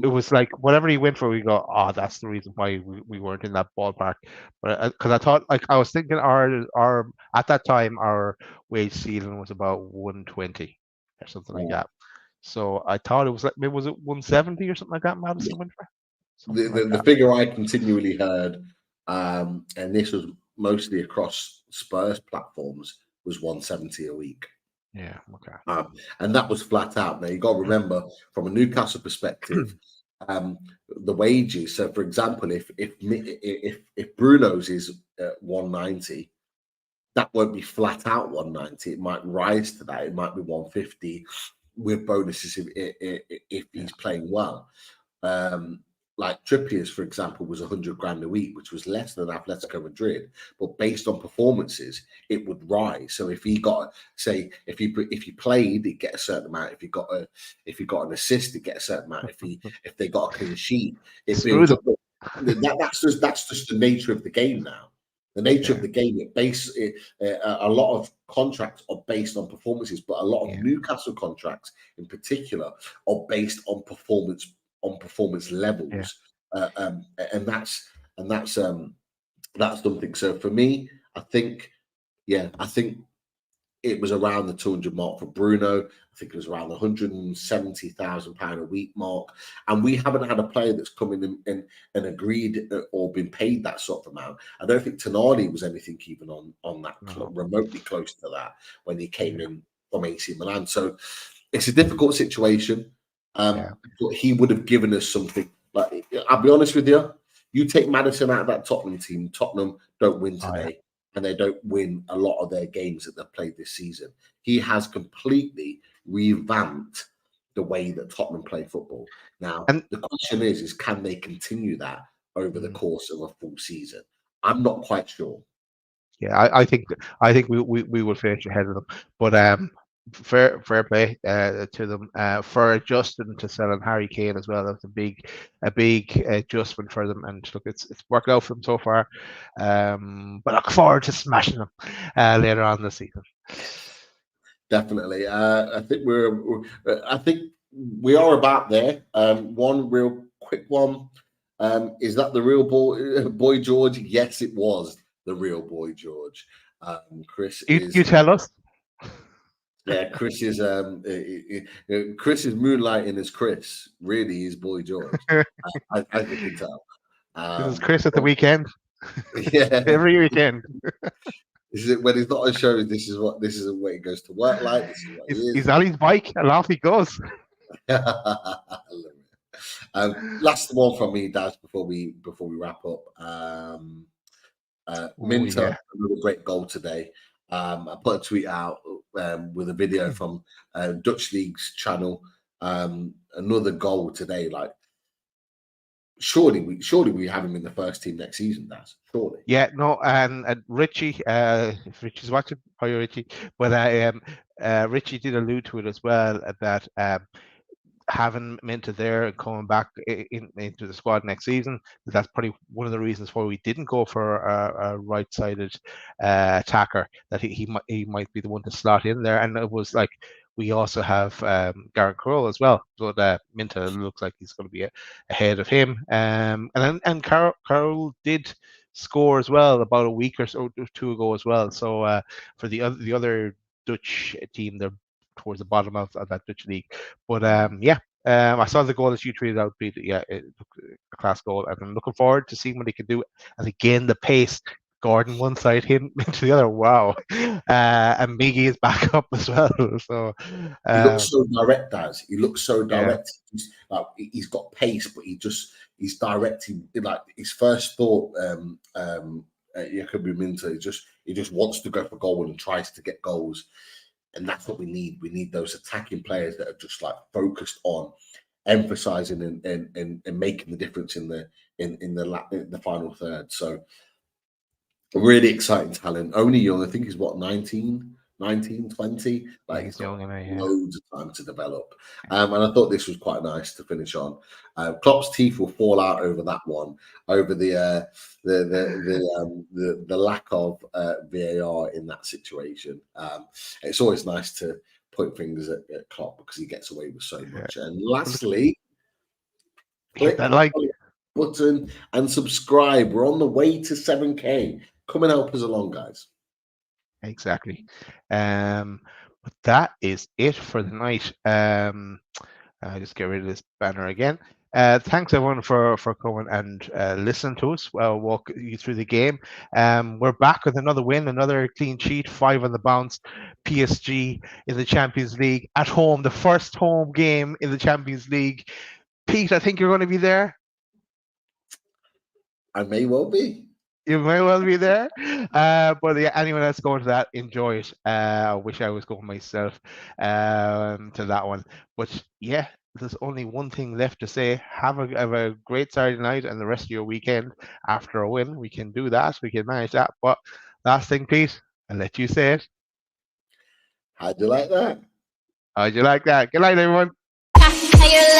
it was like whatever he went for, we go, that's the reason why we weren't in that ballpark. But because I thought, like, I was thinking our at that time our wage ceiling was about 120 or something like that. So I thought it was like, maybe was it 170 or something like that Madison went for? The figure I continually heard, and this was mostly across Spurs platforms, was 170 a week. Yeah, okay. And that was flat out. Now you got to remember, from a Newcastle perspective, the wages. So, for example, if Bruno's is 190, that won't be flat out 190. It might rise to that. It might be 150 with bonuses if he's playing well. Like Trippier's, for example, was 100 grand a week, which was less than Atletico Madrid, but based on performances, it would rise. So if he got, say, if he played, he'd get a certain amount. If he got an assist, he'd get a certain amount. If they got a clean sheet, that's just the nature of the game now. The nature of the game, a lot of contracts are based on performances, but a lot of Newcastle contracts, in particular, are based on performance levels, and that's something. So for me, I think it was around the 200 mark for Bruno. I think it was around the £170,000 a week mark. And we haven't had a player that's come in and agreed or been paid that sort of amount. I don't think Tonali was anything even on that, remotely close to that when he came in from AC Milan. So it's a difficult situation. But he would have given us something. Like, I'll be honest with you, you take Maddison out of that Tottenham team, Tottenham don't win today. And they don't win a lot of their games that they've played this season. He has completely revamped the way that Tottenham play football. Now, the question is can they continue that over the course of a full season? I'm not quite sure. Yeah, I think we will finish ahead of them. But fair play to them for adjusting to selling Harry Kane as well. That was a big adjustment for them, and look, it's worked out for them so far. But I look forward to smashing them later on this season. Definitely, I think we are about there. One real quick one. Is that the real boy George? Yes, it was the real boy George. Chris, you tell us. Yeah, Chris is moonlighting as Chris. Really is boy George. I can tell. This is Chris at the weekend. Yeah, every weekend. This is it when he's not on shows. This is what he goes to work like. This is what he's on his bike and off he goes. I love it. Last one from me, Daz, before we wrap up. Minter, another great goal today. I put a tweet out with a video from Dutch League's channel. Another goal today. Like, surely we have him in the first team next season, Daz. Surely. Yeah, no, and Richie, if Richie's watching, hi Richie. But Richie did allude to it as well, that having Minter there and coming back into the squad next season, that's probably one of the reasons why we didn't go for a right-sided attacker, that he might be the one to slot in there. And it was like, we also have Gareth Crowell as well, so that Minter looks like he's going to be ahead of him. And Crowell did score as well about a week or so two ago as well. So for the other Dutch team, they're towards the bottom of that Dutch league. But I saw the goal that you tweeted out, Pete. Yeah, it looked a class goal, and I'm looking forward to seeing what he can do. And again, the pace. Gordon one side, him into the other. Wow, and Miggy is back up as well. So he looks so direct, Daz. He looks so direct. Yeah. He's got pace, but he's directing. Like, his first thought, Jacob Minter, he just wants to go for goal and tries to get goals. And that's what we need. We need those attacking players that are just like focused on emphasizing and making the difference in the final third. So really exciting talent. Only young. I think he's 19, 20. Like, he's got loads of time to develop. And I thought this was quite nice to finish on. Klopp's teeth will fall out over that one, over the lack of VAR in that situation. It's always nice to point fingers at Klopp because he gets away with so much. And lastly, click that like button and subscribe. We're on the way to 7K. Come and help us along, guys. Exactly. But that is it for the night. I'll just get rid of this banner again. Thanks everyone for coming and listening to us. We'll walk you through the game. We're back with another win, another clean sheet, 5 on the bounce. PSG in the Champions League at home, the first home game in the Champions League. Pete, I think you're going to be there. I may well be. You may well be there. But yeah, anyone else going to that, enjoy it. I wish I was going myself to that one. But yeah, there's only one thing left to say. Have a great Saturday night and the rest of your weekend after a win. We can do that. We can manage that. But last thing, Pete, I'll let you say it. How'd you like that? How'd you like that? Good night, everyone. How you like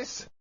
nice.